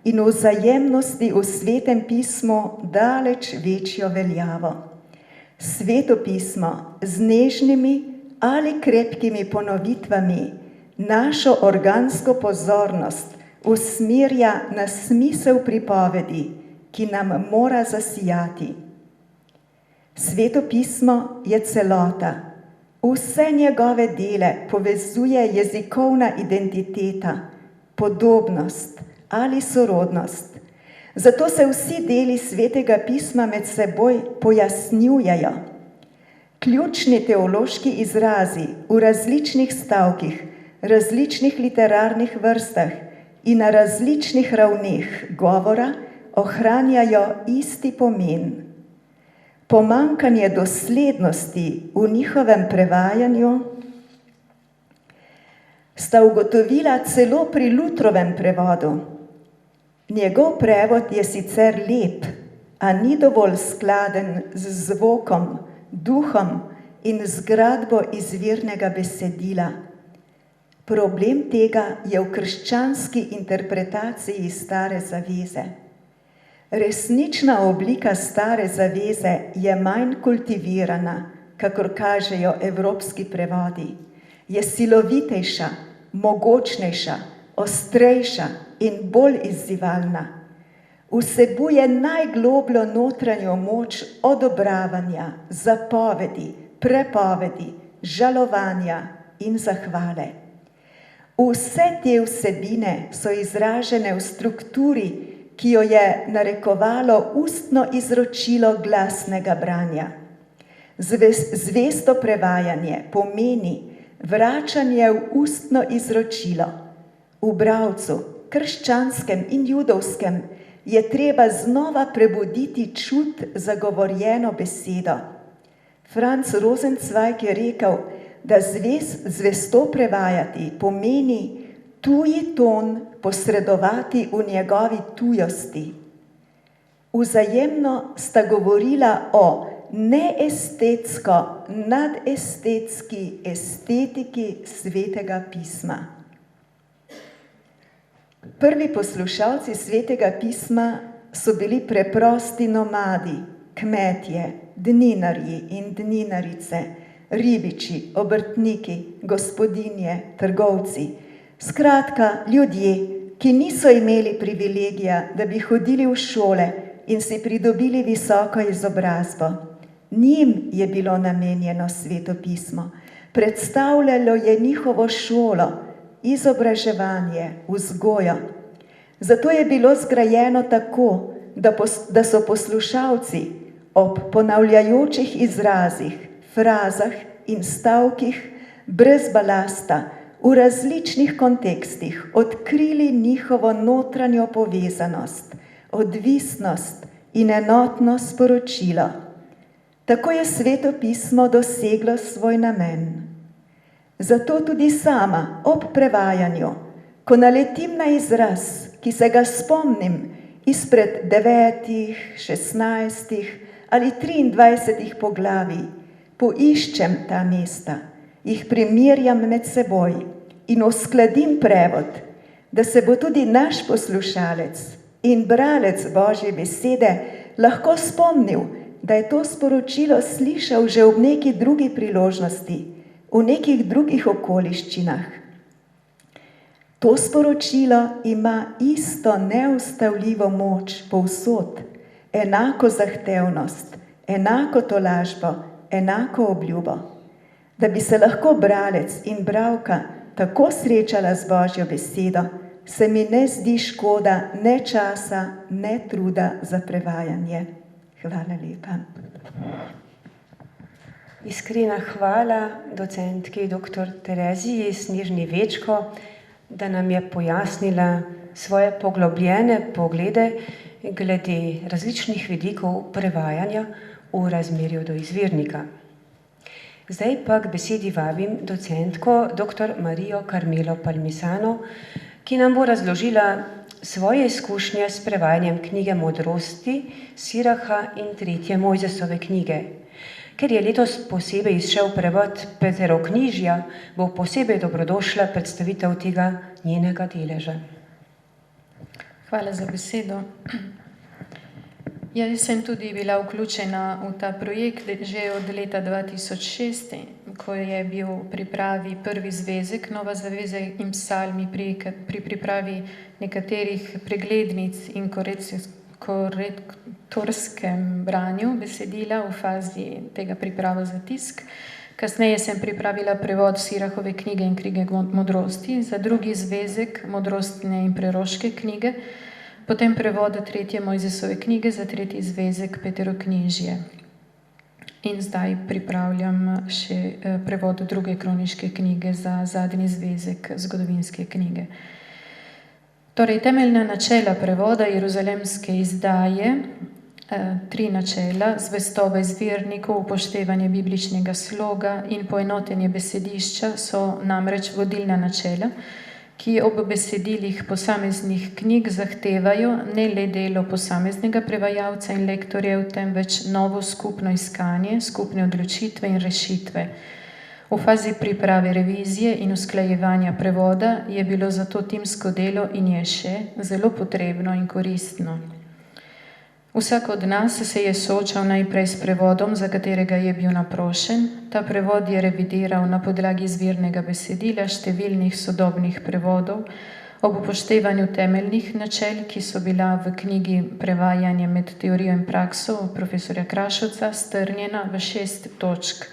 in vzajemnosti v Svetem pismu daleč večjo veljavo. Sveto pismo z nežnimi ali krepkimi ponovitvami našo organsko pozornost usmerja na smisel pripovedi, ki nam mora zasijati. Sveto pismo je celota. Vse njegove dele povezuje jezikovna identiteta, podobnost ali sorodnost. Zato se vsi deli Svetega pisma med seboj pojasnjujejo. Ključni teološki izrazi v različnih stavkih, različnih literarnih vrstah in na različnih ravneh govora ohranjajo isti pomen. Pomanjkanje doslednosti v njihovem prevajanju sta ugotovila celo pri Lutrovem prevodu. Njegov prevod je sicer lep, a ni dovolj skladen z zvokom, duhom in zgradbo izvirnega besedila. Problem tega je v krščanski interpretaciji Stare zaveze. Resnična oblika Stare zaveze je manj kultivirana, kakor kažejo evropski prevodi. Je silovitejša, mogočnejša, ostrejša in bolj izzivalna. Vsebuje najglobljo notranjo moč odobravanja, zapovedi, prepovedi, žalovanja in zahvale. Vse te vsebine so izražene v strukturi, ki jo je narekovalo ustno izročilo glasnega branja. Zvesto prevajanje pomeni vračanje v ustno izročilo. V bralcu, krščanskem in judovskem, je treba znova prebuditi čut za govorjeno besedo. Franz Rosenzweig je rekel, da zvesto prevajati pomeni tuji ton posredovati v njegovi tujosti. Vzajemno sta govorila o neestetsko, nadestetski estetiki Svetega pisma. Prvi poslušalci Svetega pisma so bili preprosti nomadi, kmetje, dninarji in dninarice, ribiči, obrtniki, gospodinje, trgovci. Skratka, ljudje, ki niso imeli privilegija, da bi hodili v šole in si pridobili visoko izobrazbo. Njim je bilo namenjeno Sveto pismo. Predstavljalo je njihovo šolo, izobraževanje, vzgojo. Zato je bilo zgrajeno tako, da so poslušalci ob ponavljajočih izrazih, frazah in stavkih brez balasta v različnih kontekstih odkrili njihovo notranjo povezanost, odvisnost in enotno sporočilo. Tako je Sveto pismo doseglo svoj namen. Zato tudi sama ob prevajanju, ko naletim na izraz, ki se ga spomnim izpred 9, 16 ali 23 poglavij, poiščem ta mesta, jih primerjam med seboj in uskladim prevod, da se bo tudi naš poslušalec in bralec Božje besede lahko spomnil, da je to sporočilo slišal že ob neki drugi priložnosti, v nekih drugih okoliščinah. To sporočilo ima isto neustavljivo moč povsod, enako zahtevnost, enako tolažbo, enako obljubo. Da bi se lahko bralec in bralka tako srečala z Božjo besedo, se mi ne zdi škoda ne časa, ne truda za prevajanje. Hvala lepa. Iskrena hvala docentki dr. Tereziji Snežni Večko, da nam je pojasnila svoje poglobljene poglede glede različnih vidikov prevajanja v razmerju do izvirnika. Zdaj pa k besedi vabim docentko dr. Marijo Karmelo Palmisano, ki nam bo razložila svoje izkušnje s prevajanjem knjige Modrosti Siraha in 3. Mojzesove knjige. Ker je letos posebej izšel prevod Peteroknjižja, bo posebej dobrodošla predstavitev tega njenega deleža. Hvala za besedo. Jaz sem tudi bila vključena v ta projekt že od leta 2006, ko je bil v pripravi prvi zvezek Nova zaveza in psalmi pri pripravi nekaterih preglednic in korektorskem branju besedila v fazi tega priprava za tisk. Kasneje sem pripravila prevod Sirahove knjige in knjige Modrosti, za drugi zvezek Modrostne in preroške knjige, potem prevod 3. Mojzesove knjige za 3. zvezek Peteroknjižje. In zdaj pripravljam še prevod 2. kroniške knjige za zadnji zvezek zgodovinske knjige. Torej, temeljna načela prevoda jeruzalemske izdaje, 3 načela, zvestoba izvirnikov, upoštevanje bibličnega sloga in poenotenje besedišča so namreč vodilna načela, ki ob besedilih posameznih knjig zahtevajo ne le delo posameznega prevajalca in lektorjev, temveč novo skupno iskanje, skupne odločitve in rešitve. V fazi priprave revizije in usklajevanja prevoda je bilo zato timsko delo in je še zelo potrebno in koristno. Vsak od nas se je soočal najprej s prevodom, za katerega je bil naprošen. Ta prevod je revidiral na podlagi izvirnega besedila številnih sodobnih prevodov, ob upoštevanju temeljnih načel, ki so bila v knjigi Prevajanje med teorijo in prakso profesorja Krašovca strnjena v 6 točk.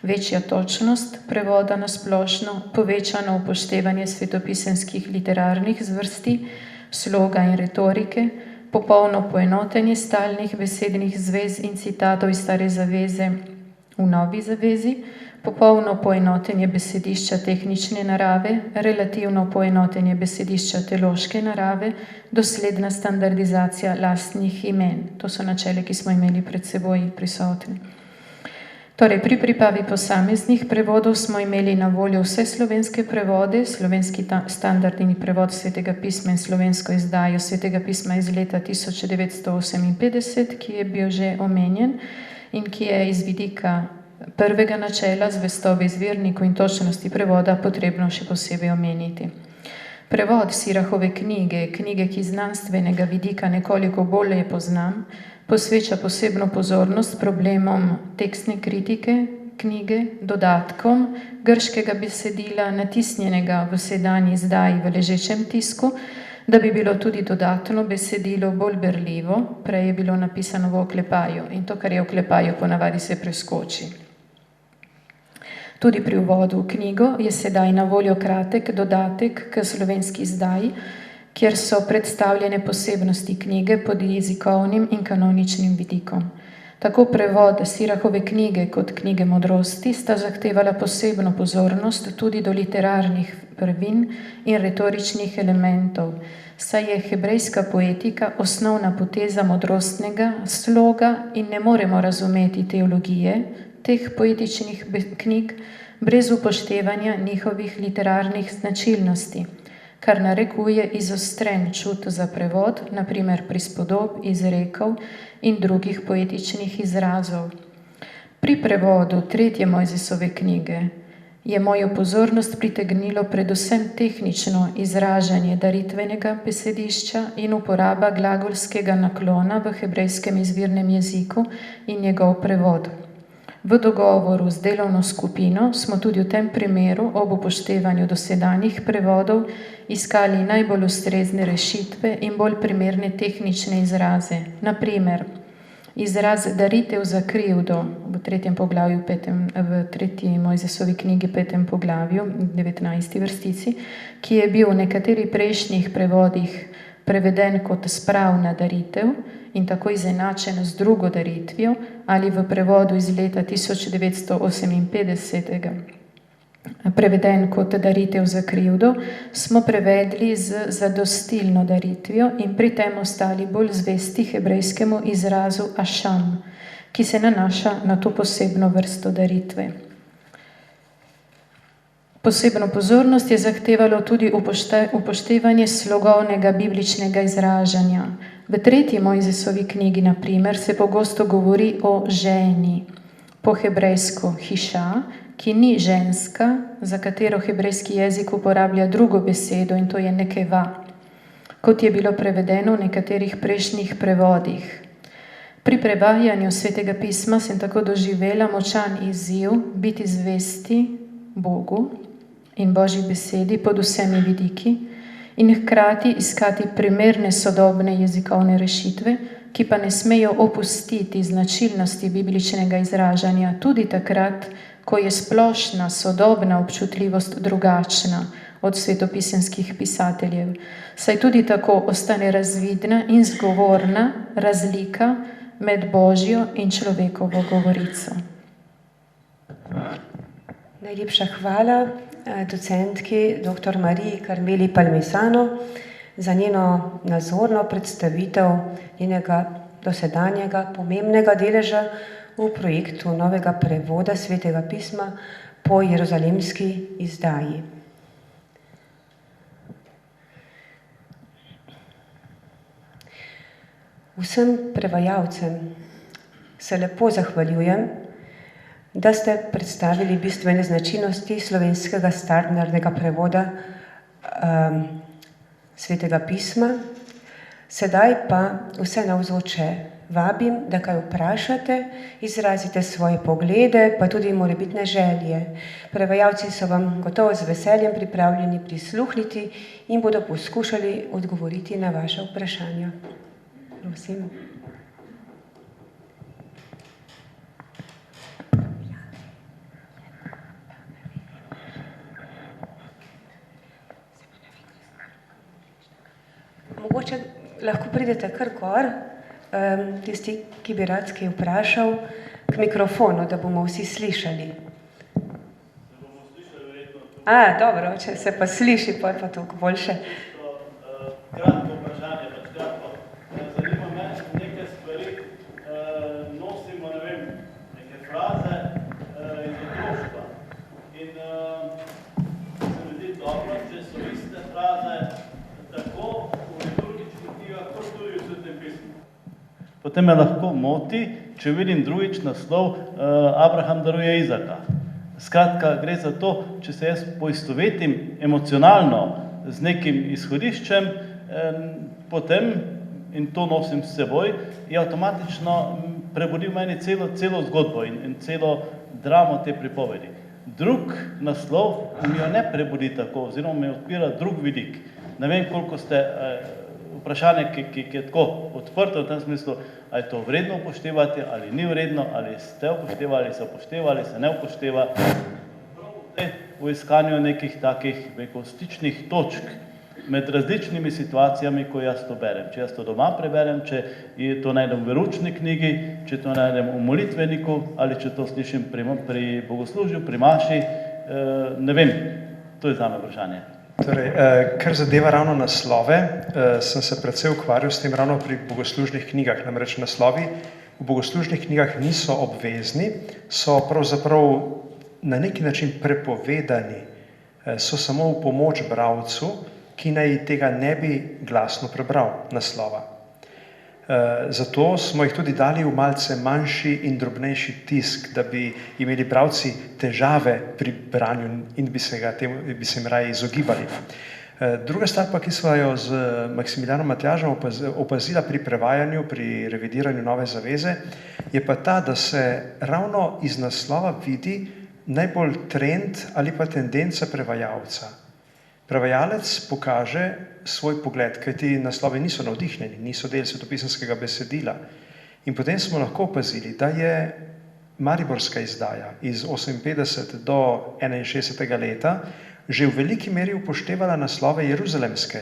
Večja točnost prevoda na splošno, povečano upoštevanje svetopisemskih literarnih zvrsti, sloga in retorike, popolno poenotenje stalnih besednih zvez in citatov iz Stare zaveze v Novi zavezi, popolno poenotenje besedišča tehnične narave, relativno poenotenje besedišča teološke narave, dosledna standardizacija lastnih imen. To so načela, ki smo imeli pred seboj prisotni. Torej, pri pripravi posameznih prevodov smo imeli na voljo vse slovenske prevode, slovenski standardni prevod Svetega pisma in slovensko izdajo Svetega pisma iz leta 1958, ki je bil že omenjen, in ki je iz vidika prvega načela zvestobe izvirniku in točnosti prevoda potrebno še posebej omeniti. Prevod Sirahove knjige, knjige, ki znanstvenega vidika nekoliko bolje poznam, posveča posebno pozornost problemom tekstne kritike knjige, dodatkom grškega besedila, natisnjenega v sedanji izdaji v ležečem tisku, da bi bilo tudi dodatno besedilo bolj berljivo, prej je bilo napisano v oklepaju in to, kar je v oklepaju, ponavadi se preskoči. Tudi pri uvodu v knjigo je sedaj na voljo kratek dodatek k slovenski izdaji, kjer so predstavljene posebnosti knjige pod jezikovnim in kanoničnim vidikom. Tako prevod Sirahove knjige kot knjige modrosti sta zahtevala posebno pozornost tudi do literarnih prvin in retoričnih elementov, saj je hebrejska poetika osnovna poteza modrostnega sloga in ne moremo razumeti teologije teh poetičnih knjig brez upoštevanja njihovih literarnih značilnosti, kar narekuje izostren čut za prevod, na primer prispodob, izrekov in drugih poetičnih izrazov. Pri prevodu 3. Mojzesove knjige je mojo pozornost pritegnilo predvsem tehnično izražanje daritvenega besedišča in uporaba glagolskega naklona v hebrejskem izvirnem jeziku in njegov prevod. V dogovoru z delovno skupino smo tudi v tem primeru ob upoštevanju dosedanjih prevodov iskali najbolj ustrezne rešitve in bolj primerne tehnične izraze. Na primer, izraz daritev za krivdo v 3. poglavju, v 3. Mojzesovi knjigi 5. poglavju, 19. vrstici, ki je bil v nekaterih prejšnjih prevodih preveden kot spravna daritev in tako izenačen z drugo daritvijo, ali v prevodu iz leta 1958 preveden kot daritev za krivdo, smo prevedli z zadostilno daritvijo in pri tem ostali bolj zvesti hebrejskemu izrazu ašam, ki se nanaša na to posebno vrsto daritve. Posebno pozornost je zahtevalo tudi upoštevanje slogovnega bibličnega izražanja. V 3. Mojzesovi knjigi, na primer, se pogosto govori o ženi, po hebrejsko hiša, ki ni ženska, za katero hebrejski jezik uporablja drugo besedo in to je nekeva, kot je bilo prevedeno v nekaterih prejšnjih prevodih. Pri prevajanju Svetega pisma sem tako doživela močan izziv biti zvesti Bogu in Božji besedi pod vsemi vidiki in hkrati iskati primerne sodobne jezikovne rešitve, ki pa ne smejo opustiti značilnosti bibličnega izražanja tudi takrat, ko je splošna sodobna občutljivost drugačna od svetopisemskih pisateljev, saj tudi tako ostane razvidna in zgovorna razlika med Božjo in človekovo govorico. Najlepša hvala docentki dr. Mariji Karmeli Palmisano za njeno nazorno predstavitev njenega dosedanjega pomembnega deleža v projektu novega prevoda Svetega pisma po jeruzalemski izdaji. Vsem prevajalcem se lepo zahvaljujem, da ste predstavili bistvene značilnosti slovenskega standardnega prevoda Svetega pisma. Sedaj pa vse navzoče vabim, da kaj vprašate, izrazite svoje poglede, pa tudi morebitne želje. Prevajalci so vam gotovo z veseljem pripravljeni prisluhniti in bodo poskušali odgovoriti na vaše vprašanja. Prosim. Mogoče lahko pridete kar gor, tisti, ki bi rad kaj vprašal, k mikrofonu, da bomo vsi slišali. Dobro, če se pa sliši, pa je pa toliko boljše. Kratko vprašanje, kratko. Zanima me neke stvari, nosimo, ne vem, neke fraze iz otroštva. In se mi zdi dobro, če so iste fraze tako v liturgičnih knjigah, kot tudi v Svetem pismu. Potem me lahko moti, če vidim drugič naslov Abraham daruje Izaka. Skratka, gre za to, če se jaz poistovetim emocionalno z nekim izhodiščem, potem, in to nosim s seboj, je avtomatično prebudi v meni celo zgodbo in celo dramo te pripovedi. Drug naslov mi jo ne prebudi tako, oziroma mi odpira drug vidik. Ne vem, koliko ste vprašanje, ki je tako odprto v tem smislu, ali je to vredno upoštevati, ali ni vredno, ali ste upoštevali, se upošteva, ali se ne upošteva. V iskanju nekih takih stičnih točk med različnimi situacijami, ko jaz to berem. Če jaz to doma preberem, če to najdem v veroučni knjigi, če to najdem v molitveniku, ali če to slišim pri bogoslužju, pri maši, ne vem, to je zame vprašanje. Torej, kar zadeva ravno naslove, sem se predvsej ukvarjal s tem ravno pri bogoslužnih knjigah. Namreč naslovi v bogoslužnih knjigah niso obvezni, so pravzaprav na neki način prepovedani, so samo v pomoč bralcu, ki naj tega ne bi glasno prebral naslova. Zato smo jih tudi dali v malce manjši in drobnejši tisk, da bi imeli bralci težave pri branju in bi se jim raje izogibali. Druga stvar pa, ki sva jo z Maksimilijanom Matjažem opazila pri prevajanju, pri revidiranju Nove zaveze, je pa ta, da se ravno iz naslova vidi najbolj trend ali pa tendenca prevajalca. Prevajalec pokaže svoj pogled, kajti naslovi niso navdihnjeni, niso del svetopisemskega besedila. In potem smo lahko opazili, da je mariborska izdaja iz 58 do 61. leta že v veliki meri upoštevala naslove jeruzalemske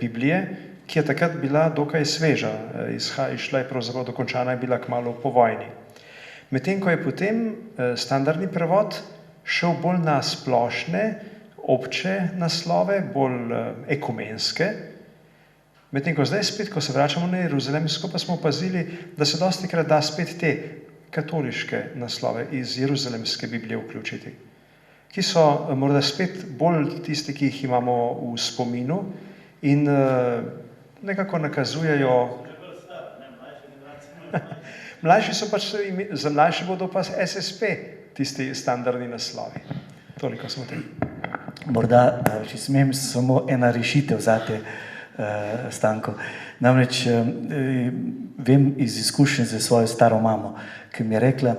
Biblije, ki je takrat bila dokaj sveža, išla je pravzaprav dokončana, je bila kmalu po vojni. Medtem ko je potem standardni prevod šel bolj na splošne, obče naslove, bolj ekumenske, medtem ko zdaj spet, ko se vračamo na jeruzalemsko, pa smo opazili, da se dostikrat da spet te katoliške naslove iz jeruzalemske Biblije vključiti, ki so morda spet bolj tisti, ki jih imamo v spominu in nekako nakazujejo. Mlajši so pač, za mlajše bodo pa SSP tisti standardni naslovi. Toliko smo tem. Morda, če smem, samo ena rešitev zate, Stanko. Namreč vem iz izkušnje za svojo staro mamo, ki mi je rekla,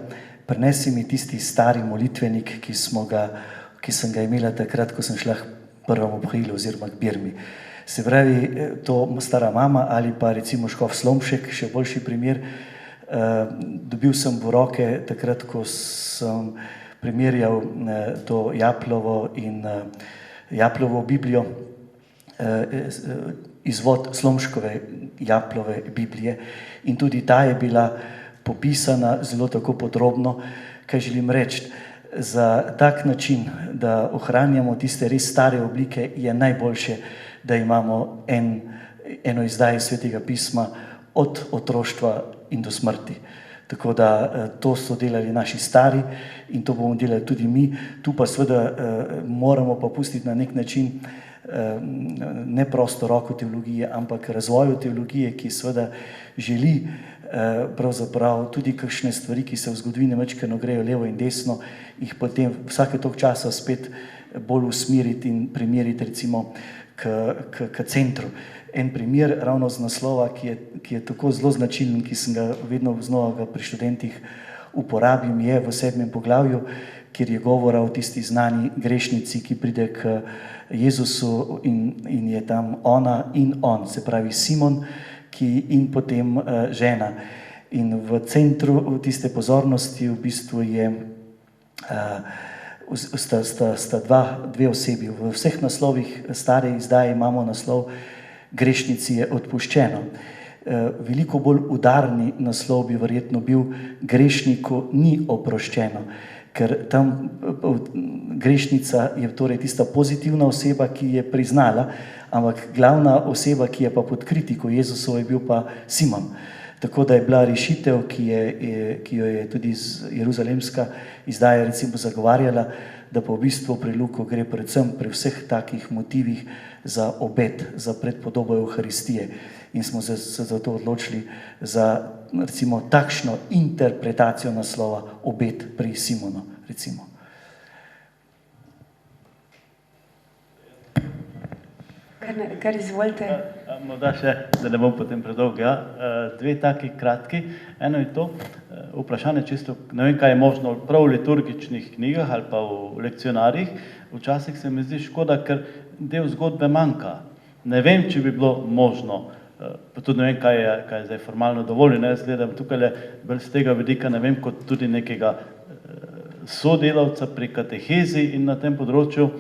prinesi mi tisti stari molitvenik, ki sem ga imela takrat, ko sem šla k prvemu obhojilu oziroma k birmi. Se pravi, to stara mama ali pa recimo škof Slomšek, še boljši primer, dobil sem v roke takrat, ko sem primerjal to Japlovo in Japlovo Biblijo, izvod Slomškove Japlove Biblije, in tudi ta je bila popisana zelo tako podrobno. Kaj želim reči, za tak način, da ohranjamo tiste res stare oblike, je najboljše, da imamo eno izdajo Svetega pisma od otroštva in do smrti. Tako da to so delali naši stari in to bomo delali tudi mi. Tu pa seveda moramo pa pustiti na nek način ne prosto roko teologije, ampak razvoju teologije, ki seveda želi pravzaprav tudi kakšne stvari, ki se v zgodovini večkrat grejo levo in desno, jih potem vsake toliko časa spet bolj usmeriti in primeriti recimo k centru. En primer ravno z naslova, ki je tako zelo značilen, ki sem ga vedno znova pri študentih uporabim, je v 7. poglavju, kjer je govora o tisti znani grešnici, ki pride k Jezusu in je tam ona in on, se pravi Simon in potem žena. In v centru tiste pozornosti v bistvu sta dve osebi. V vseh naslovih stare izdaje imamo naslov Grešnici je odpuščeno. Veliko bolj udarni naslov bi verjetno bil Grešniku ni oproščeno, ker tam grešnica je torej tista pozitivna oseba, ki je priznala, ampak glavna oseba, ki je pa pod kritiko Jezusov, je bil pa Simon. Tako da je bila rešitev, ki jo je tudi jeruzalemska izdaja recimo zagovarjala, da pa v bistvu pri Luku gre predvsem pri vseh takih motivih za obet, za predpodobo Evharistije. In smo se zato odločili za recimo takšno interpretacijo naslova obet pri Simonu, recimo. Kar izvolite. Morda še, da ne bom potem predolg, ja. Dve taki kratki. Eno je to vprašanje čisto, ne vem, kaj je možno prav v liturgičnih knjigah ali pa v lekcionarjih. Včasih se mi zdi škoda, ker del zgodbe manjka. Ne vem, če bi bilo možno, pa tudi ne vem, kaj je zdaj formalno dovoljeno. Jaz gledam tukaj bolj z tega vidika, ne vem, kot tudi nekega sodelavca pri katehezi in na tem področju,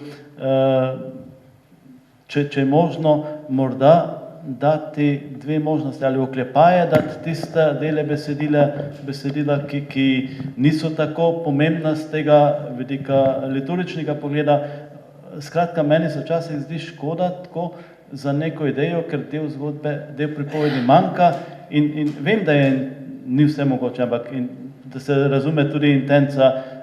če je možno morda dati dve možnosti ali oklepaje, dati tiste dele besedila, ki niso tako pomembna z tega vidika liturgičnega pogleda. Skratka, meni se včasih zdi škoda tako za neko idejo, ker del zgodbe, del pripovedi manjka in vem, da ni vse mogoče, ampak da se razume tudi intenca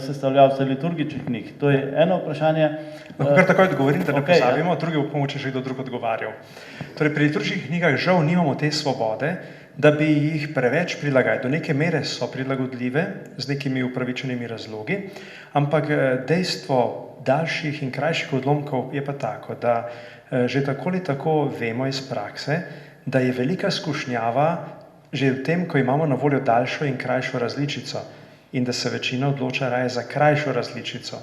sestavljavca liturgičnih knjig. To je eno vprašanje. Lahko kar takoj odgovorim, da ne Okej, ja. pozabimo, drugi bo pomoče že kdo drug odgovarjal. Torej, pri liturgičnih knjigah žal nimamo te svobode, da bi jih preveč prilagajali. Do neke mere so prilagodljive z nekimi upravičenimi razlogi, ampak dejstvo daljših in krajših odlomkov je pa tako, da že tako ali tako vemo iz prakse, da je velika skušnjava že v tem, ko imamo na voljo daljšo in krajšo različico in da se večina odloča raje za krajšo različico.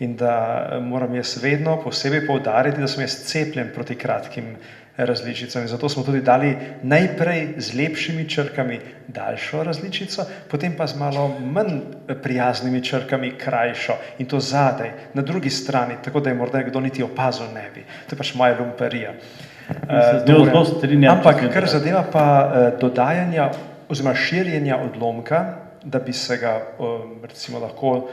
In da moram jaz vedno posebej poudariti, da sem jaz cepljen proti kratkim različicam. In zato smo tudi dali najprej z lepšimi črkami daljšo različico, potem pa z malo manj prijaznimi črkami krajšo in to zadaj, na drugi strani, tako da je morda kdo niti opazil ne bi. To je pač moja lumperija. Ampak kar zadeva pa dodajanja oziroma širjenja odlomka, da bi se ga recimo lahko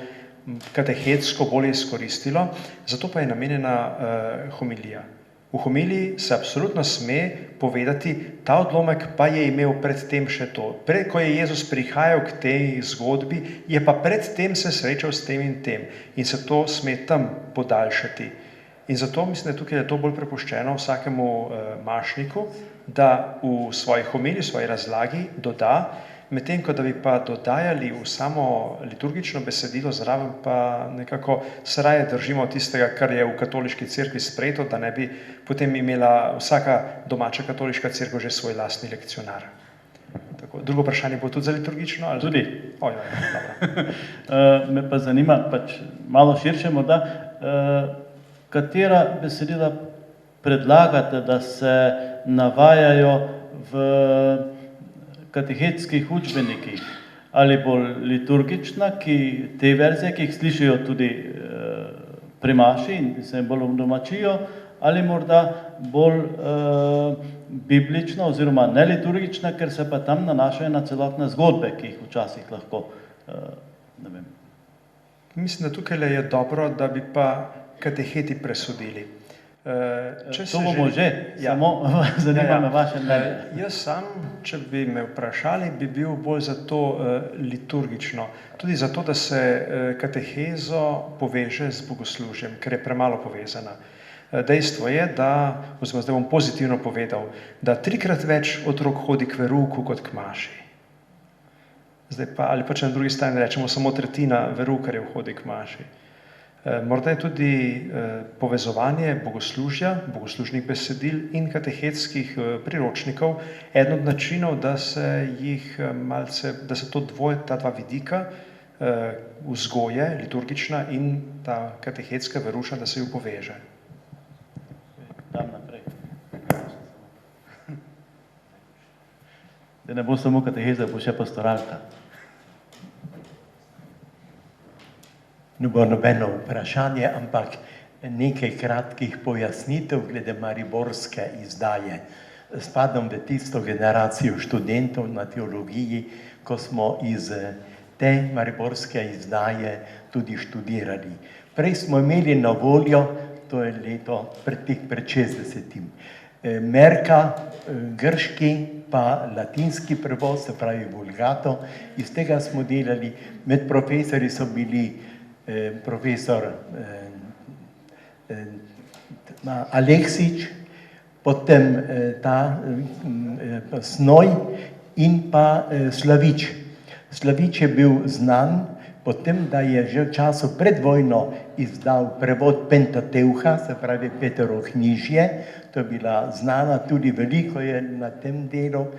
katehetsko bolje izkoristilo, zato pa je namenjena homilija. V homiliji se absolutno sme povedati, ta odlomek pa je imel predtem še to. Ko je Jezus prihajal k tej zgodbi, je pa predtem se srečal s tem in tem in se to sme tam podaljšati. In zato mislim, da tukaj je to bolj prepuščeno vsakemu mašniku, da v svoji homiliji, v svoji razlagi doda, medtem ko da bi pa dodajali v samo liturgično besedilo zraven, pa nekako se raje držimo tistega, kar je v katoliški cerkvi sprejeto, da ne bi potem imela vsaka domača katoliška cerkev že svoj lastni lekcionar. Tako, drugo vprašanje bo tudi za liturgično? Ali... Tudi. Dobro. Me pa zanima, pač malo širše morda, katera besedila predlagate, da se navajajo v katehetskih učbenikih, ali bolj liturgična, te verzije, ki jih slišijo tudi primaši in se bolj domačijo, ali morda bolj biblična oziroma neliturgična, ker se pa tam nanašajo na celotne zgodbe, ki jih včasih lahko, ne vem. Mislim, da tukaj je dobro, da bi pa kateheti presodili. To bomo že, samo zanima me vaše mnenje. Jaz sam, če bi me vprašali, bi bil bolj za to liturgično. Tudi zato, da se katehezo poveže z bogoslužjem, ker je premalo povezana. Dejstvo je, oziroma zdaj bom pozitivno povedal, da 3-krat več otrok hodi k verouku kot k maši. Zdaj pa, ali pa če na drugi strani rečemo, samo 1/3 veroukarjev hodi k maši. Morda je tudi povezovanje bogoslužja, bogoslužnih besedil in katehetskih priročnikov eden od načinov, da se ta dva vidika, vzgoje, liturgična in ta katehetska veruša, da se ju poveže. Tam naprej. Da ne bo samo kateheza, bo še pastoralka. Ne bo nobeno vprašanje, ampak nekaj kratkih pojasnitev glede mariborske izdaje. Spadam v tisto generacijo študentov na teologiji, ko smo iz te mariborske izdaje tudi študirali. Prej smo imeli na voljo, to je leto pred 60. Merka, grški, pa latinski prevod, se pravi Vulgato. Iz tega smo delali, med profesori so bili profesor Aleksič, potem ta Snoj in pa Slavič. Slavič je bil znan potem, da je že v času pred vojno izdal prevod Pentateuha, se pravi Peteroknjižje, to je bila znana, tudi veliko je na tem delu.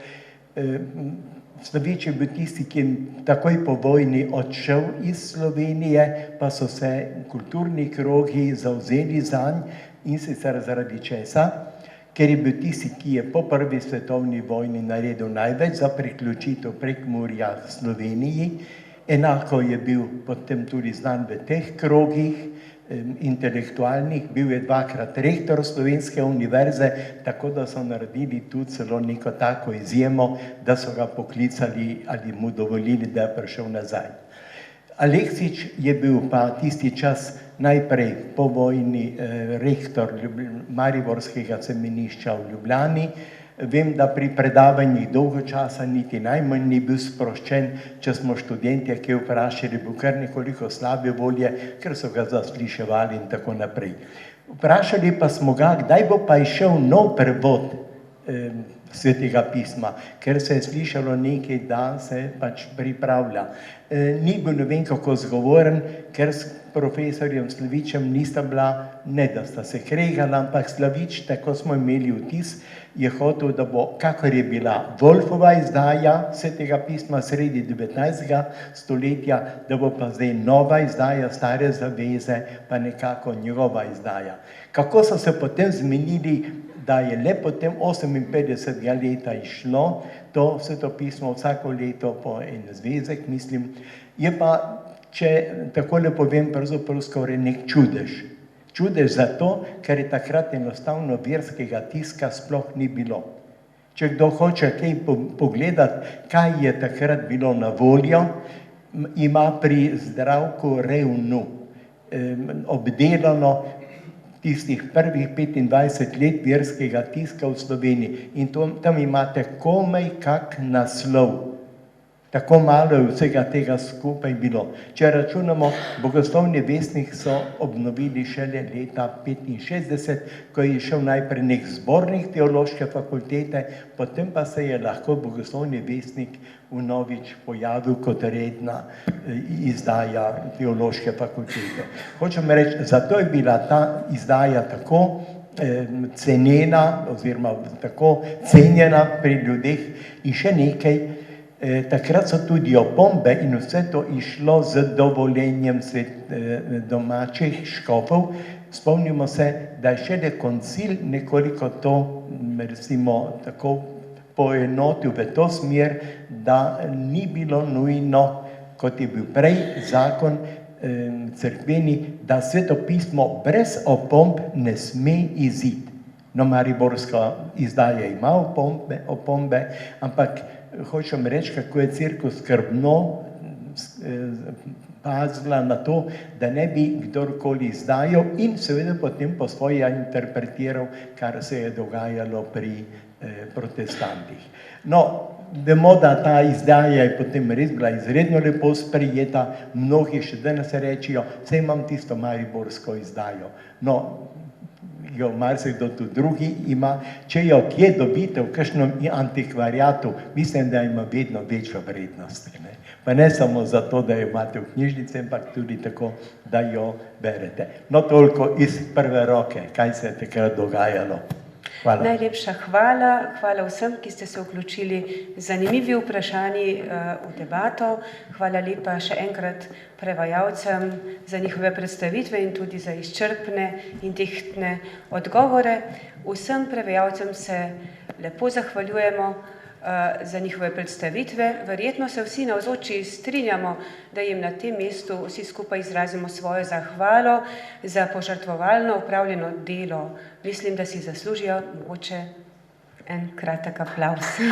Slavič je bil tisti, ki je takoj po vojni odšel iz Slovenije, pa so se kulturni krogi zavzeli zanj, in sicer zaradi česa, ker je bil tisti, ki je po prvi svetovni vojni naredil največ za priključitev Prekmurja v Sloveniji. Enako je bil potem tudi znan v teh krogih intelektualnih, bil je dvakrat rektor Slovenske univerze, tako da so naredili tudi celo neko tako izjemo, da so ga poklicali ali mu dovolili, da je prišel nazaj. Aleksič je bil pa tisti čas najprej po vojni rektor Mariborskega semenišča v Ljubljani. Vem, da pri predavanjih dolgo časa niti najmanj ni bil sproščen, če smo študentje, ki je vprašali, bil kar nekoliko slabe volje, ker so ga zasliševali in tako naprej. Vprašali pa smo ga, kdaj bo pa išel nov prevod Svetega pisma, ker se je slišalo nekaj, da se pač pripravlja. Ni bil ne vem kako zgovoren, ker s profesorjem Slavičem nista bila, ne da sta se kregala, ampak Slavič, tako smo imeli vtis, je hotel, da bo, kakor je bila Wolfova izdaja Svetega pisma sredi 19. stoletja, da bo pa zdaj nova izdaja Stare zaveze, pa nekako njegova izdaja. Kako so se potem zmenili, da je le potem 58. leta išlo to svetopismo vsako leto po en zvezek, mislim, je pa, če takole povem, pravzaprav skoraj nek čudež. Čudež zato, ker je takrat enostavno verskega tiska sploh ni bilo. Če kdo hoče kaj pogledati, kaj je takrat bilo na voljo, ima pri Zdravku Revnu obdelano tistih prvih 25 let verskega tiska v Sloveniji. In tam imate komaj kak naslov. Tako malo je vsega tega skupaj bilo. Če računamo, Bogoslovni vestnik so obnovili šele leta 65, ko je šel najprej nek zbornik Teološke fakultete, potem pa se je lahko Bogoslovni vestnik vnovič pojavil kot redna izdaja Teološke fakultete. Hočem reči, zato je bila ta izdaja tako cenena oziroma tako cenjena pri ljudeh. In še nekaj, takrat so tudi opombe in vse to išlo z dovoljenjem domačih škofov. Spomnimo se, da je šele koncil nekoliko to, recimo, tako poenotil v to smer, da ni bilo nujno, kot je bil prej zakon cerkveni, da svetopismo brez opomb ne sme iziti. No, mariborska izdaja ima opombe, ampak hočem reči, kako je cerkev skrbno pazila na to, da ne bi kdorkoli izdajal in seveda potem po svoje interpretiral, kar se je dogajalo pri protestantih. No, vemo, da ta izdaja je potem res bila izredno lepo sprejeta, mnogi še danes rečijo, saj imam tisto mariborsko izdajo. No, jo marsikdo tudi drugi ima, če jo kje dobite v kakšnem antikvariatu, mislim, da ima vedno večjo vrednost. Pa ne samo zato, da jo imate v knjižnici, ampak tudi tako, da jo berete. No, toliko iz prve roke, kaj se je takrat dogajalo. Hvala. Najlepša hvala. Hvala vsem, ki ste se vključili z zanimivi vprašanji v debato. Hvala lepa še enkrat prevajalcem za njihove predstavitve in tudi za izčrpne in tehtne odgovore. Vsem prevajalcem se lepo zahvaljujemo za njihove predstavitve. Verjetno se vsi navzoči strinjamo, da jim na tem mestu vsi skupaj izrazimo svojo zahvalo za požrtvovalno opravljeno delo. Mislim, da si zaslužijo mogoče en kratek aplavz.